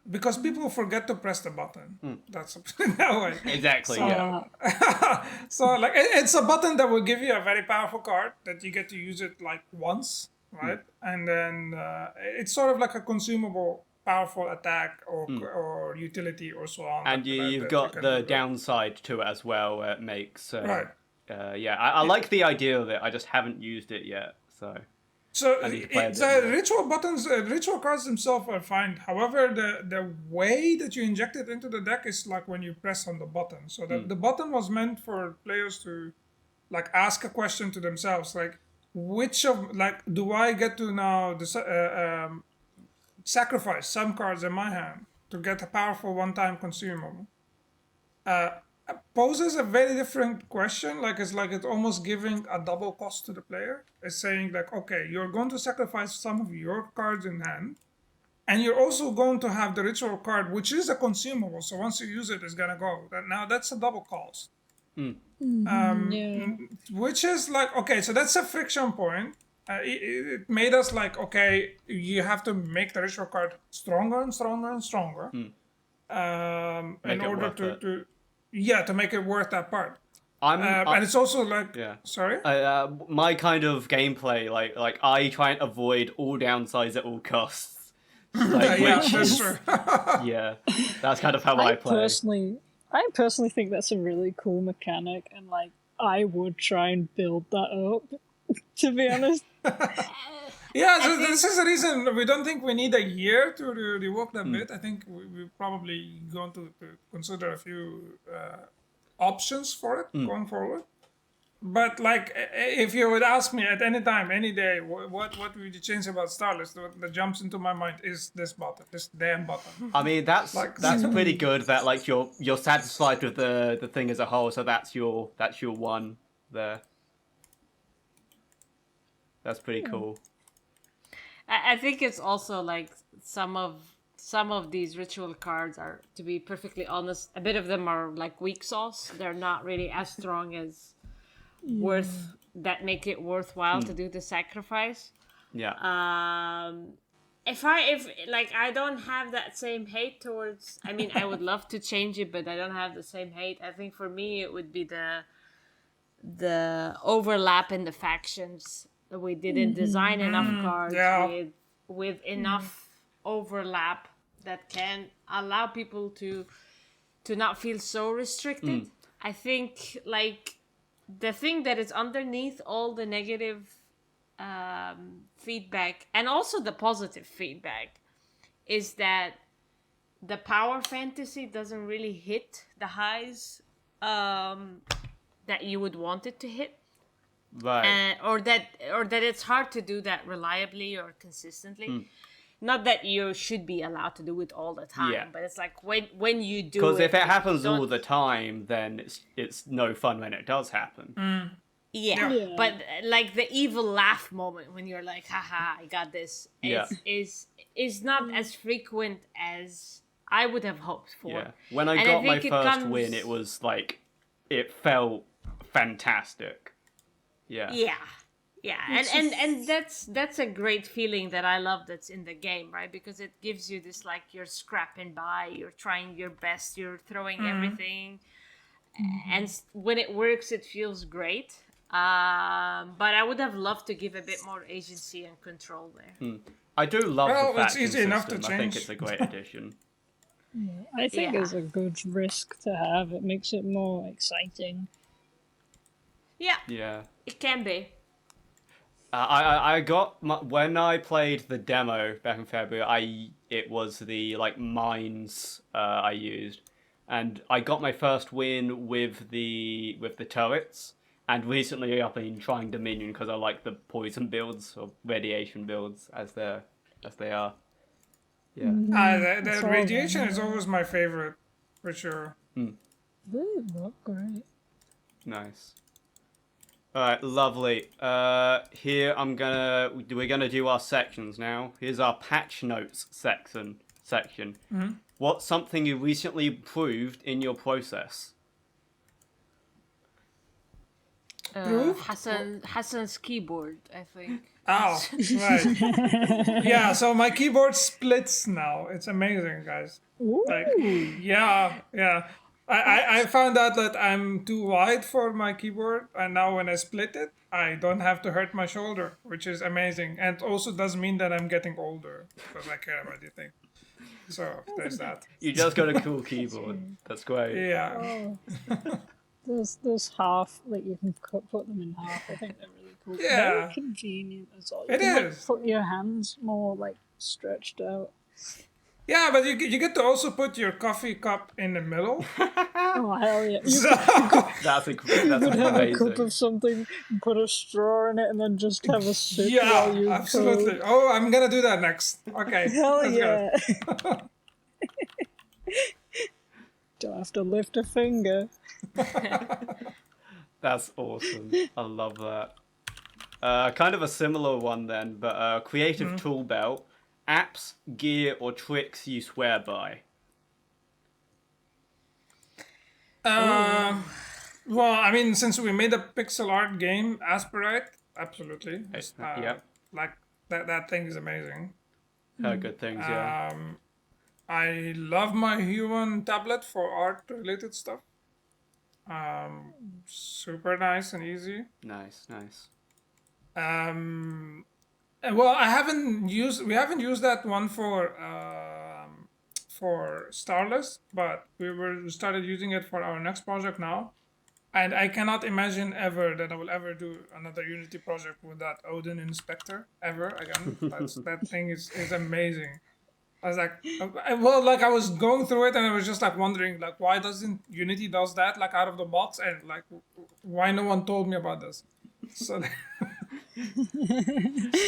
Because people forget to press the button. That's that way. Exactly. So it's a button that will give you a very powerful card that you get to use it like once, right? And then it's sort of like a consumable, powerful attack or utility or so on. And you've got the downside to it as well, where it makes right. I like the idea of it. I just haven't used it yet, so. So ritual buttons, ritual cards themselves are fine. However, the way that you inject it into the deck is like when you press on the button. So the button was meant for players to like ask a question to themselves, like which of do I get to now sacrifice some cards in my hand to get a powerful one-time consumable? Poses a very different question. It's almost giving a double cost to the player. It's saying like, okay, you're going to sacrifice some of your cards in hand, and you're also going to have the ritual card, which is a consumable. So once you use it, it's gonna go. Now that's a double cost. Which is like, okay, so that's a friction point. It made us like, okay, you have to make the ritual card stronger and stronger and stronger in order to make it worth that part. And it's also like, sorry? My kind of gameplay, like I try and avoid all downsides at all costs. That's true. Yeah, that's kind of how I play. I personally think that's a really cool mechanic, and I would try and build that up, to be honest. This is the reason we don't think we need a year to rework that bit. I think we're probably going to consider a few options for it going forward. But like, if you would ask me at any time, any day, what would you change about Starless? What that jumps into my mind is this button, this damn button. I mean, Like, that's pretty good. That like you're satisfied with the thing as a whole, so that's your one there. That's pretty cool. I think it's also like some of these ritual cards are, to be perfectly honest, a bit of them are like weak sauce. They're not really as strong as that make it worthwhile to do the sacrifice. Yeah. If like, I don't have that same hate towards, I mean, I would love to change it, but I don't have the same hate. I think for me it would be the overlap in the factions. We didn't design enough cards with enough overlap that can allow people to not feel so restricted. I think like the thing that is underneath all the negative feedback and also the positive feedback is that the power fantasy doesn't really hit the highs that you would want it to hit. Right. Or that it's hard to do that reliably or consistently. Not that you should be allowed to do it all the time, but it's like when you do it. Because if it happens all the time, then it's no fun when it does happen. Yeah, but like the evil laugh moment when you're like, haha, I got this, is not as frequent as I would have hoped for. Yeah. When I got my first win, it was like, it felt fantastic. Yeah. And that's a great feeling that I love that's in the game, right? Because it gives you this, like, you're scrapping by, you're trying your best, you're throwing everything, and when it works, it feels great. But I would have loved to give a bit more agency and control there. I do love the faction it's easy enough to system. I think change. it's a great addition. I think it's a good risk to have. It makes it more exciting. Yeah. It can be. I got when I played the demo back in February. It was the like mines I used, and I got my first win with the turrets. And recently I've been trying Dominion because I like the poison builds or radiation builds as they are. Yeah. The radiation is always my favorite, for sure. They look great. Nice. All right, lovely. Here we're gonna do our sections now. Here's our patch notes section. What's something you recently improved in your process? Hassan's keyboard, I think. Oh, right. Yeah, so my keyboard splits now. It's amazing, guys. Like, yeah. I found out that I'm too wide for my keyboard, and now when I split it, I don't have to hurt my shoulder, which is amazing. And also does mean that I'm getting older, because I care about the thing. So, there's that. You just got a cool keyboard. That's great. Yeah. There's half, like you can put them in half. I think they're really cool. Yeah. Very convenient as well. You It can, is. Like, put your hands more like stretched out. Yeah, but you get to also put your coffee cup in the middle. Oh hell yeah! You So, That's could have a cup amazing. of something, put a straw in it, and then just have a sip yeah, while you absolutely. code. Oh, I'm gonna do that next. Okay. Hell let's go. yeah! Don't have to lift a finger. That's awesome. I love that. Kind of a similar one then, but creative tool belt. Apps, gear, or tricks you swear by? Well, I mean, since we made a pixel art game, Asperite, absolutely. Yeah. Like, that thing is amazing. Good things, yeah. I love my human tablet for art-related stuff. Super nice and easy. Nice. Well, we haven't used that one for Starless, but we started using it for our next project now. And I cannot imagine ever that I will ever do another Unity project with that Odin Inspector ever again. That thing is amazing. I was like, well, like I was going through it and I was just like wondering, like, why doesn't Unity does that like out of the box, and like, why no one told me about this? So,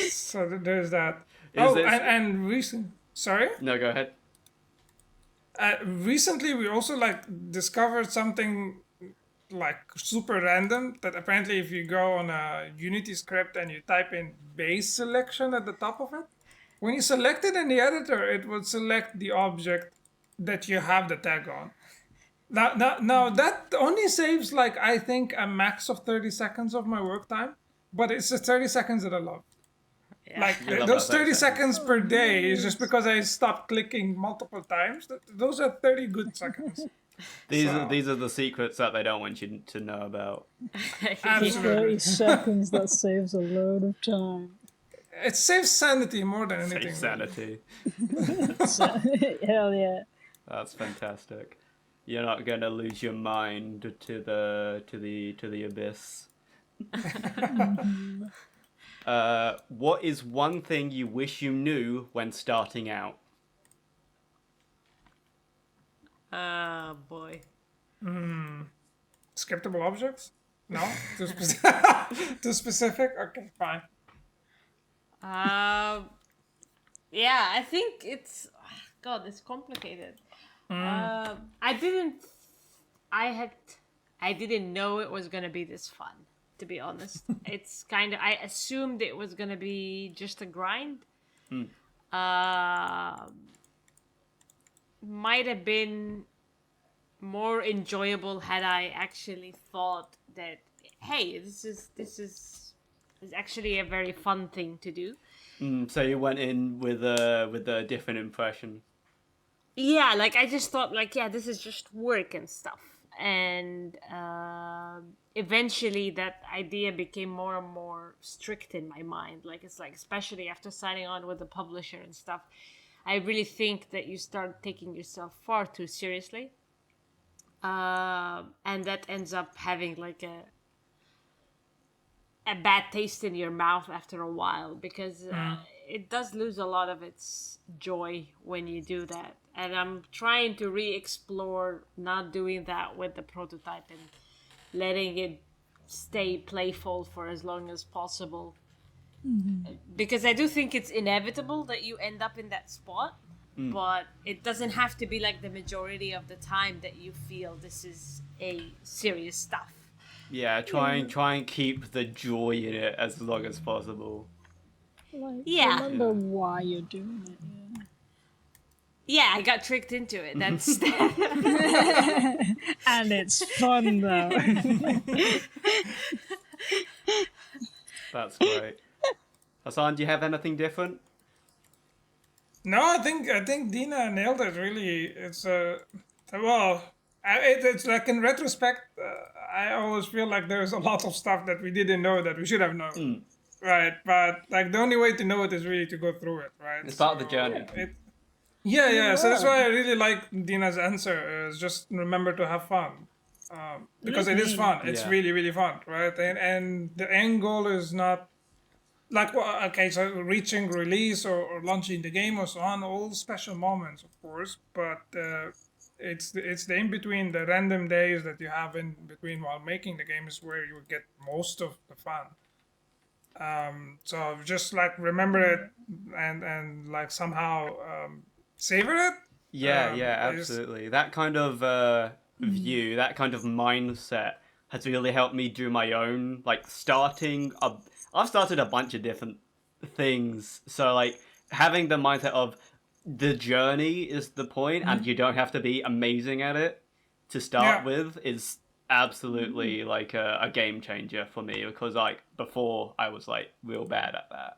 so there's that. Is this... and recent. Sorry. No, go ahead. Recently, we also like discovered something like super random that apparently if you go on a Unity script and you type in base selection at the top of it, when you select it in the editor, it would select the object that you have the tag on. Now that only saves like I think a max of 30 seconds of my work time, but it's the 30 seconds that I love. Yeah. Like I love those that 30 seconds. seconds per day is just because I stopped clicking multiple times. Those are 30 good seconds. These So- are the secrets that they don't want you to know about. Absolutely. 30 seconds, that saves a load of time. It saves sanity more than anything. Safe sanity. Hell yeah. That's fantastic. You're not gonna lose your mind to the abyss. What is one thing you wish you knew when starting out? Oh boy. Scriptable objects? No? Too specific? Too specific? Okay, fine. Yeah, I think it's God. It's complicated. I didn't know it was gonna be this fun. To be honest, it's kind of. I assumed it was gonna be just a grind. Might have been more enjoyable had I actually thought that, hey, this is actually a very fun thing to do. So you went in with a different impression. Yeah, like I just thought, like, yeah, this is just work and stuff. And eventually that idea became more and more strict in my mind. Like, it's like, especially after signing on with the publisher and stuff, I really think that you start taking yourself far too seriously. And that ends up having like a bad taste in your mouth after a while, because it does lose a lot of its joy when you do that. And I'm trying to re-explore not doing that with the prototype and letting it stay playful for as long as possible. Because I do think it's inevitable that you end up in that spot, but it doesn't have to be like the majority of the time that you feel this is a serious stuff. Yeah, try and keep the joy in it as long as possible. Like, Yeah. remember why you're doing it. Yeah, I got tricked into it. That's And it's fun though. That's great. Hassan, do you have anything different? No, I think Dina nailed it. Really, it's it's like in retrospect, I always feel like there's a lot of stuff that we didn't know that we should have known, right? But like the only way to know it is really to go through it, right? It's part of the journey. Yeah. So that's why I really like Dina's answer. Is just remember to have fun, because it is fun. It's Yeah. really really fun, right? And the end goal is not. Like, well, okay, so reaching release or launching the game or so on, all special moments, of course, but it's the in between, the random days that you have in between while making the game is where you get most of the fun. So just like remember it and like somehow savor it. Yeah, Um, yeah, is- absolutely. That kind of view, that kind of mindset has really helped me do my own, like, I've started a bunch of different things. So, like, having the mindset of the journey is the point and you don't have to be amazing at it to start Yeah. with is absolutely, like, a game changer for me, because, like, before I was, like, real bad at that.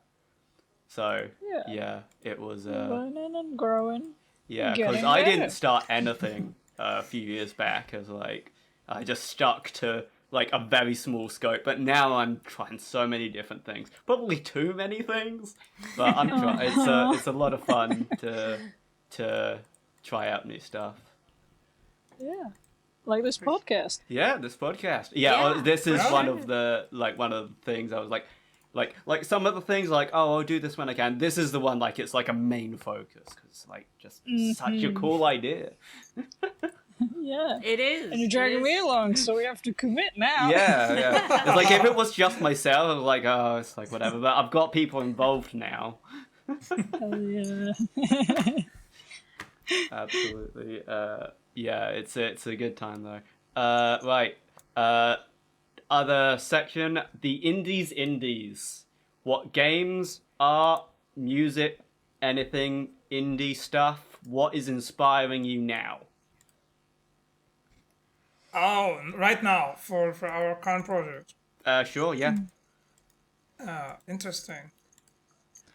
So, yeah, it was... Learning and growing. Yeah, Getting because I better. didn't start anything a few years back, as like I just stuck to like a very small scope. But now I'm trying so many different things, probably too many things. But I'm trying. It's a lot of fun to try out new stuff. Yeah. Like this podcast. Yeah, this podcast. Yeah, Yeah. this is Yeah. one of the things I was like Like some of the things, like, oh, I'll do this when I can. This is the one, like, it's like a main focus because it's like just such a cool idea. Yeah. It is. And you're dragging me along, so we have to commit now. Yeah. It's like if it was just myself, I was like, oh, it's like whatever. But I've got people involved now. Hell yeah. Absolutely. Yeah, it's a good time though. Right. Other section, the indies. What games, art, music, anything indie stuff? What is inspiring you now? Oh, right now for our current project. Sure, yeah. Interesting.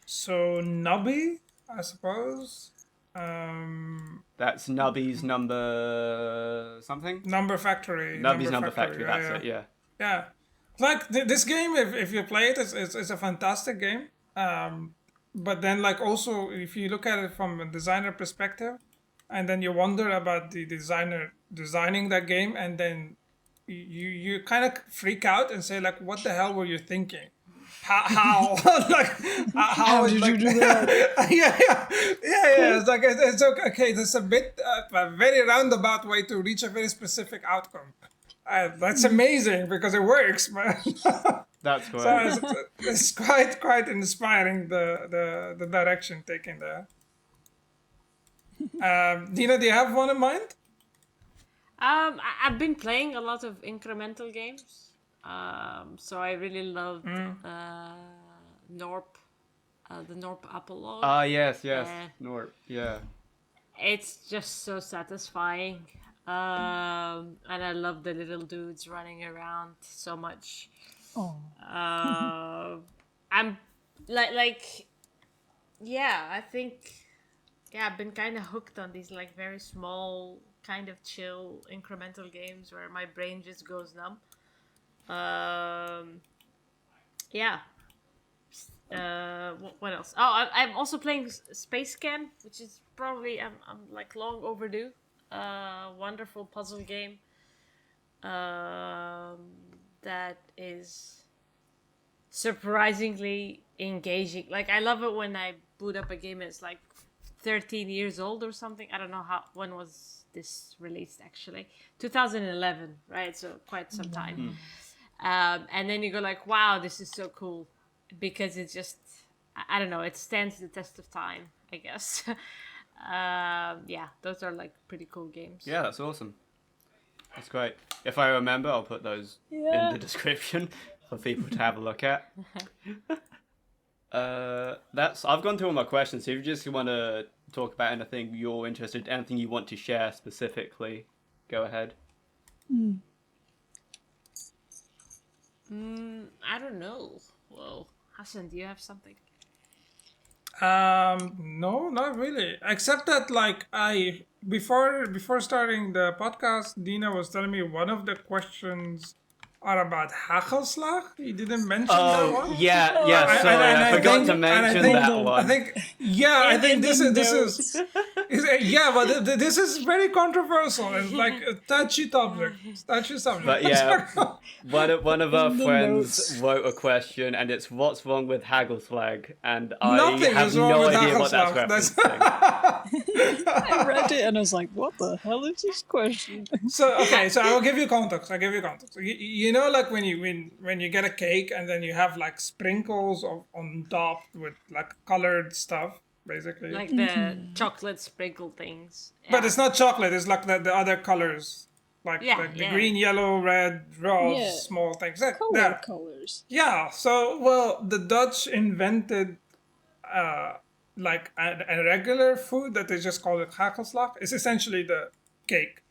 So Nubby, I suppose. That's Nubby's number something? Number Factory. Nubby's number factory, yeah, that's yeah. it, yeah. Yeah, like this game, if you play it, it's a fantastic game. But then like also if you look at it from a designer perspective, and then you wonder about the designer designing that game, and then you kind of freak out and say like, what the hell were you thinking? How like how did like, you do that? yeah. It's like it's okay. There's a bit a very roundabout way to reach a very specific outcome. That's amazing because it works, man. That's great. So it's quite inspiring the direction taken there. Dina, do you have one in mind? I've been playing a lot of incremental games. So I really loved Norp, the Norp Apollo. Ah, yes. Yeah. Norp, yeah. It's just so satisfying. And I love the little dudes running around so much. Oh. I'm like, yeah, I think, yeah, I've been kind of hooked on these like very small, kind of chill, incremental games where my brain just goes numb. Yeah. What else? Oh, I'm also playing Space Can, which is probably I'm like long overdue. Wonderful puzzle game. That is surprisingly engaging. Like I love it when I boot up a game and it's like 13 years old or something. I don't know when was this released actually. 2011, right? So quite some time. And then you go like, wow, this is so cool. Because it's just, I don't know, it stands the test of time, I guess. Yeah, those are like pretty cool games. Yeah, that's awesome. That's great. If I remember, I'll put those in the description for people to have a look at. I've gone through all my questions. So if you just want to talk about anything you're interested, anything you want to share specifically, go ahead. I don't know. Whoa. Hassan, do you have something? No, not really. Except that like before starting the podcast, Dina was telling me one of the questions are about hagelslag. You didn't mention that one. Yeah, sorry, I forgot to mention that one. I think this is yeah, but this is very controversial. It's like a touchy topic. Touchy subject. But yeah, one of our friends wrote a question, and it's what's wrong with hagelslag, and Nothing I have is wrong no with idea what that's hagelslag. referencing. I read it and I was like, what the hell is this question? So I will give you context. You know, like when you get a cake and then you have like sprinkles on top with like colored stuff, basically. Like the chocolate sprinkle things. Yeah. But it's not chocolate. It's like the other colors, like the green, yellow, red, rose, small things. Colors. Yeah. So well, the Dutch invented like a regular food that they just call it hagelslag. It's essentially the cake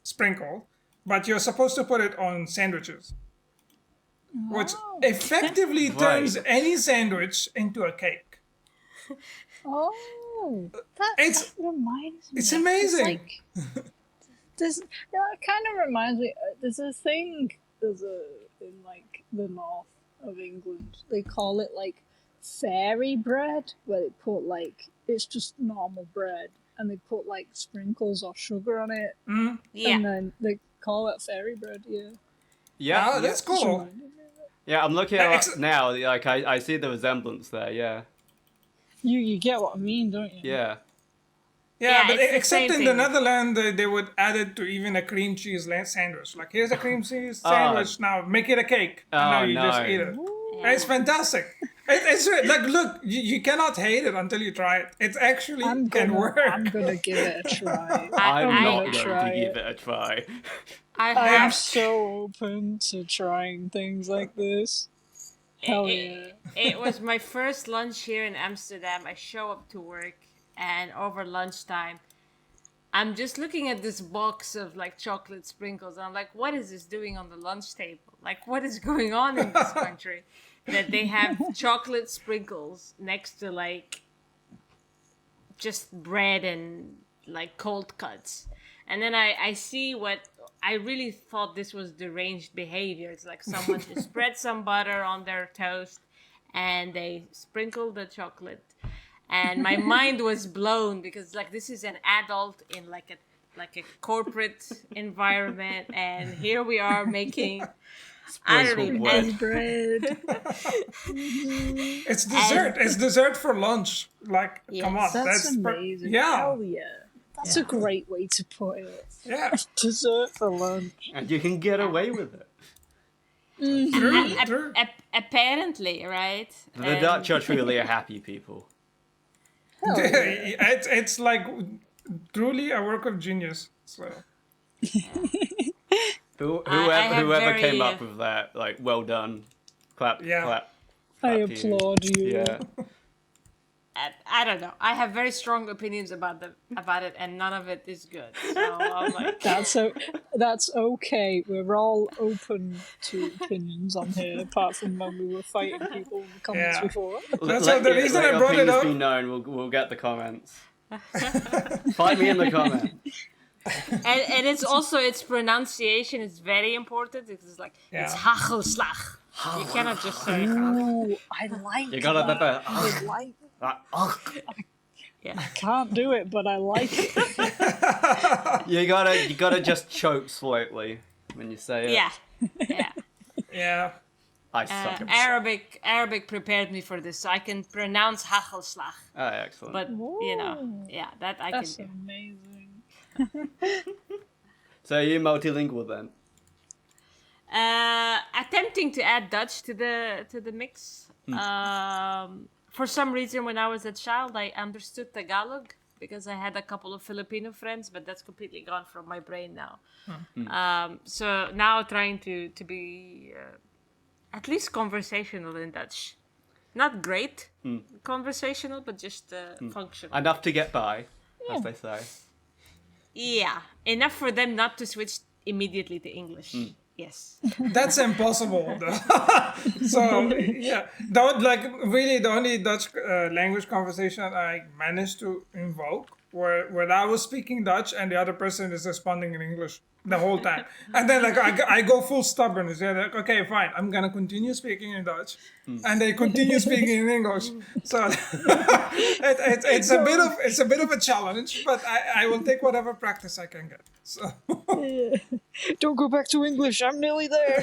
sprinkle, but you're supposed to put it on sandwiches, which effectively turns any sandwich into a cake. Oh, that reminds me. It's amazing. It's like, it kind of reminds me. There's a thing. In like the north of England, they call it like fairy bread, where they put like it's just normal bread, and they put like sprinkles or sugar on it, Yeah. and then they call it fairy bread. Yeah. Yeah, That's cool. Yeah, I'm looking at Ex- it now. Like I see the resemblance there. Yeah. You get what I mean, don't you? Yeah. Yeah, but it's the except same in the thing. Netherlands, they would add it to even a cream cheese sandwich. Like, here's a cream cheese Oh. sandwich, now make it a cake. And now Oh, you just no. eat it. Yeah. It's fantastic. It's like, look, you cannot hate it until you try it. It actually I'm can work. gonna give it a try. I'm I- not gonna going try to give it. it a try. I I'm have so open to trying things like this. Hell yeah. It was my first lunch here in Amsterdam. I show up to work, and over lunchtime, I'm just looking at this box of like chocolate sprinkles, and I'm like, what is this doing on the lunch table? Like, what is going on in this country? That they have chocolate sprinkles next to like just bread and like cold cuts. And then I see what I really thought this was deranged behavior. It's like someone just spread some butter on their toast and they sprinkle the chocolate. And my mind was blown because like this is an adult in like a corporate environment, and here we are making I don't Sprinkled even bread. and, Bread. It's dessert. It's dessert for lunch. Like, come on. Yes. That's per- amazing. Yeah. Hell yeah. That's a great way to put it. Yeah. Dessert for lunch. And you can get away with it. True. apparently, right? The And- Dutch are truly a happy people. Hell yeah. It's like truly a work of genius. So I have Whoever came very, up with that, like, well done. Clap, Yeah. clap. I clap to you. applaud you. Yeah. I don't know. I have very strong opinions about it, and none of it is good. So I'm like, That's okay. We're all open to opinions on here, apart from when we were fighting people in the comments Yeah. before. That's the reason I brought it opinions up. be known, we'll get the comments. Fight me in the comments. and it's also its pronunciation is very important. It's like it's Yeah. hagelslag. You cannot just say Ooh, I like You gotta that. I like. yeah. Can't do it, but I like it. you gotta just choke slightly when you say it. Yeah, yeah. yeah. I suck at Arabic prepared me for this, so I can pronounce hagelslag. Oh, excellent. But you know, yeah, that I That's can do. amazing. So are you multilingual then? Attempting to add Dutch to the mix. For some reason, when I was a child, I understood Tagalog because I had a couple of Filipino friends, but that's completely gone from my brain now. So now trying to be at least conversational in Dutch. Not great conversational, but just functional. Enough to get by, as they say. Yeah, enough for them not to switch immediately to English. Yes. That's impossible, though. So yeah, the only Dutch language conversation I managed to invoke where I was speaking Dutch and the other person is responding in English the whole time, and then like I go full stubborn and say like, okay, fine, I'm gonna continue speaking in Dutch, and they continue speaking in English. So it's a bit of a challenge, but I will take whatever practice I can get. So. Don't go back to English. I'm nearly there.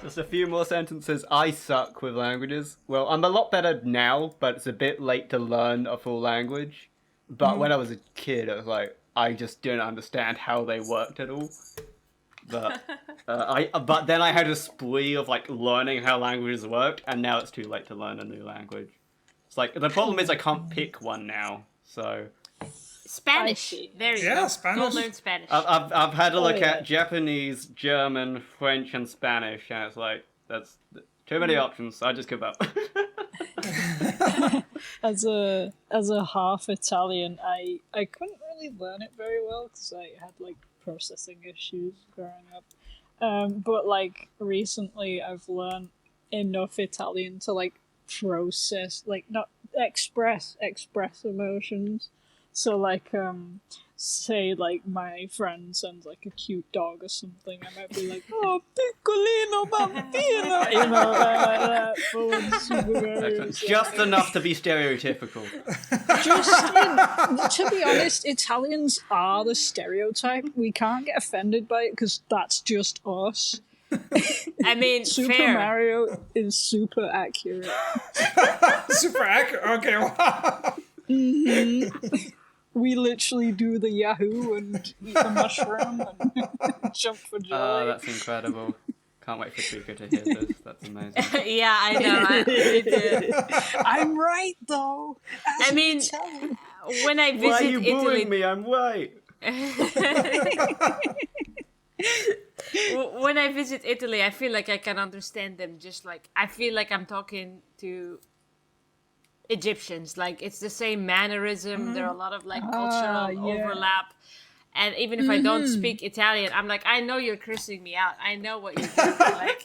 Just a few more sentences. I suck with languages. Well, I'm a lot better now, but it's a bit late to learn a full language. But when I was a kid, it was like, I just didn't understand how they worked at all. But but then I had a spree of like learning how languages worked, and now it's too late to learn a new language. It's like the problem is I can't pick one now. So Spanish. see. There you Yeah, go. Spanish. Go learn Spanish. I've had to look yeah. at Japanese, German, French, and Spanish, and it's like that's too many options. I just give up. As a half Italian, I couldn't really learn it very well because I had like processing issues growing up. But like recently, I've learned enough Italian to like process, like not express emotions. So like say like my friend sends like a cute dog or something, I might be like, oh, piccolino bambino, you know, like that. Full of super various, Just enough to be stereotypical. to be honest, Italians are the stereotype. We can't get offended by it because that's just us. I mean, Super fair. Mario is super accurate. Super accurate. Okay, wow. We literally do the Yahoo and eat the mushroom and jump for joy. Oh, that's incredible. Can't wait for Tuka to hear this. That's amazing. Yeah, I know. Me too. I'm right though. I mean, when I visit Why are you Italy, bullying me? I'm right. when I visit Italy, I feel like I can understand them. Just like I feel like I'm talking to Egyptians. Like it's the same mannerism. There are a lot of like cultural overlap. And even if I don't speak Italian, I'm like, I know you're cursing me out. I know what you're doing. Like,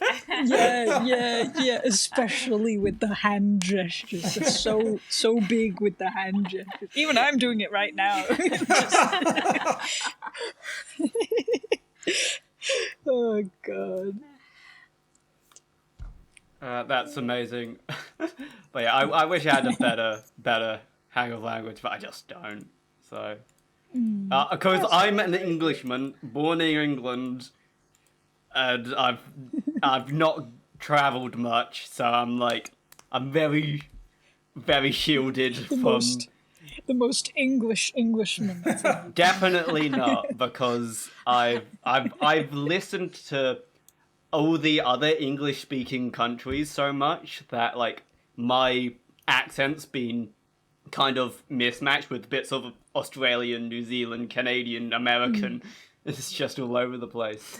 yeah. Especially with the hand gestures. They're so big with the hand gestures. Even I'm doing it right now. Oh god. That's amazing. But yeah, I wish I had a better hang of language, but I just don't. So, because I'm an Englishman, born in England, and I've not travelled much, so I'm very, very shielded from. The most Englishman. Definitely not, because I've listened to all the other English-speaking countries so much that like my accent's been kind of mismatched with bits of Australian, New Zealand, Canadian, American. It's just all over the place.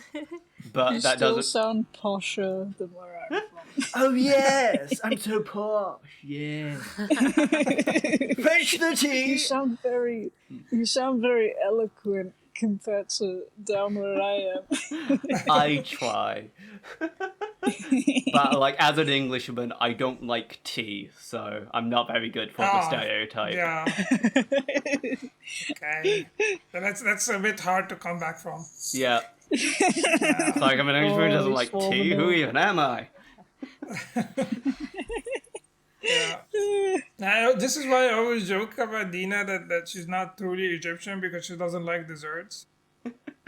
But You that still doesn't. sound posher than where I'm from. Oh yes, I'm so posh. Yeah. Fetch the tea. You sound very eloquent compared to down where I am. I try. But like as an Englishman, I don't like tea, so I'm not very good for the stereotype. Yeah. Okay. So that's a bit hard to come back from. Yeah. It's like I'm an Englishman who doesn't like tea. Who even am I? Yeah. Now, this is why I always joke about Dina that she's not truly Egyptian because she doesn't like desserts.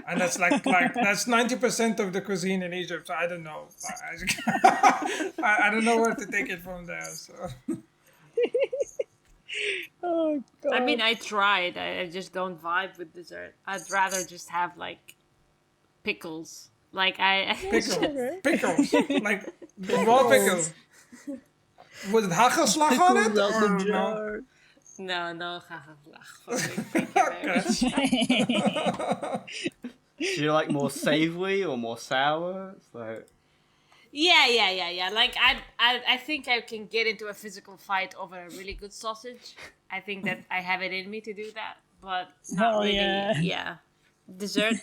And that's like that's 90% of the cuisine in Egypt. So I don't know. I don't know where to take it from there. So. Oh god. I mean, I tried. I just don't vibe with dessert. I'd rather just have like pickles. Like Pickles. Like raw pickles. With hagelslag on it? Or no? No, thank you very much. Do you like more savory or more sour? It's like Yeah. Like I think I can get into a physical fight over a really good sausage. I think that I have it in me to do that, but not Hell really. yeah. Yeah. Dessert,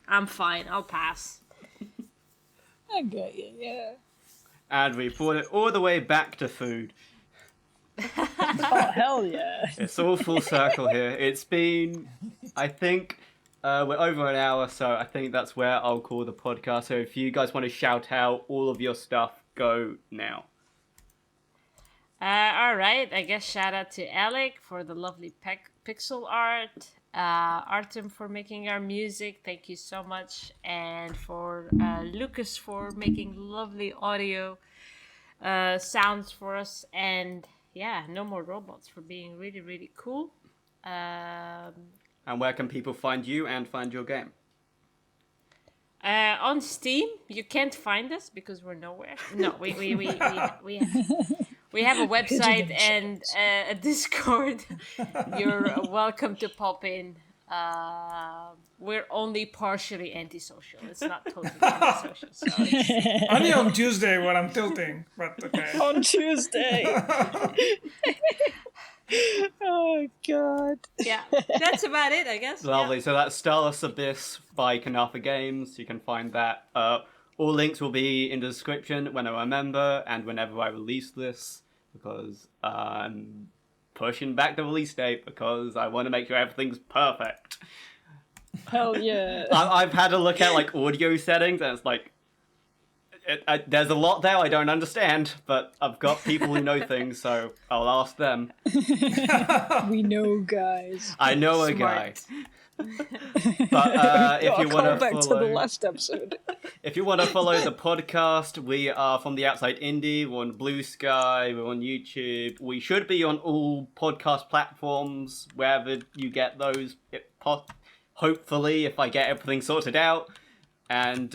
I'm fine. I'll pass. I get you, yeah. and we brought it all the way back to food. Oh hell yeah. It's all full circle here. It's been, I think, we're over an hour, so I think that's where I'll call the podcast. So if you guys want to shout out all of your stuff, go now. All right. I guess shout out to Alec for the lovely pixel art. Artem for making our music. Thank you so much. And for Lucas for making lovely audio sounds for us. And yeah, No More Robots for being really, really cool. And where can people find you and find your game? On Steam, you can't find us because we're nowhere. No, we have a website and a Discord. You're welcome to pop in. We're only partially antisocial. It's not totally antisocial. So it's... Only on Tuesday when I'm tilting, but okay. On Tuesday. Oh god. Yeah, that's about it, I guess. Lovely. Yeah. So that's Starless Abyss by Konafa Games. You can find that. All links will be in the description when I remember and whenever I release this, because I'm pushing back the release date because I want to make sure everything's perfect. Hell yeah. I've had a look at like audio settings and it's like there's a lot there I don't understand, but I've got people who know things, so I'll ask them. We know guys. I know a Smart. guy. But if you want Call back to the follow, last episode. if you want to follow the podcast, we are from the Outside Indie. We're on Blue Sky. We're on YouTube. We should be on all podcast platforms wherever you get those. Hopefully, if I get everything sorted out. And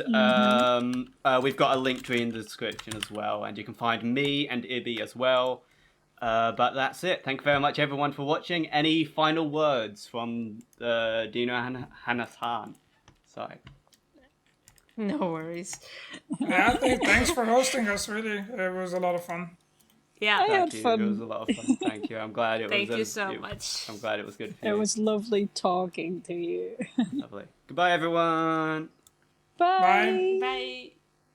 we've got a link tree in the description as well, and you can find me and Ibby as well. But that's it. Thank you very much, everyone, for watching. Any final words from Dina and Hassan? Sorry. No worries. Yeah, thanks for hosting us. Really, it was a lot of fun. Yeah. I had Thank you. fun. It was a lot of fun. Thank you. I'm glad it Thank was. you so much. I'm glad it was good for It you. was lovely talking to you. Lovely. Goodbye, everyone. Bye. Bye. Bye.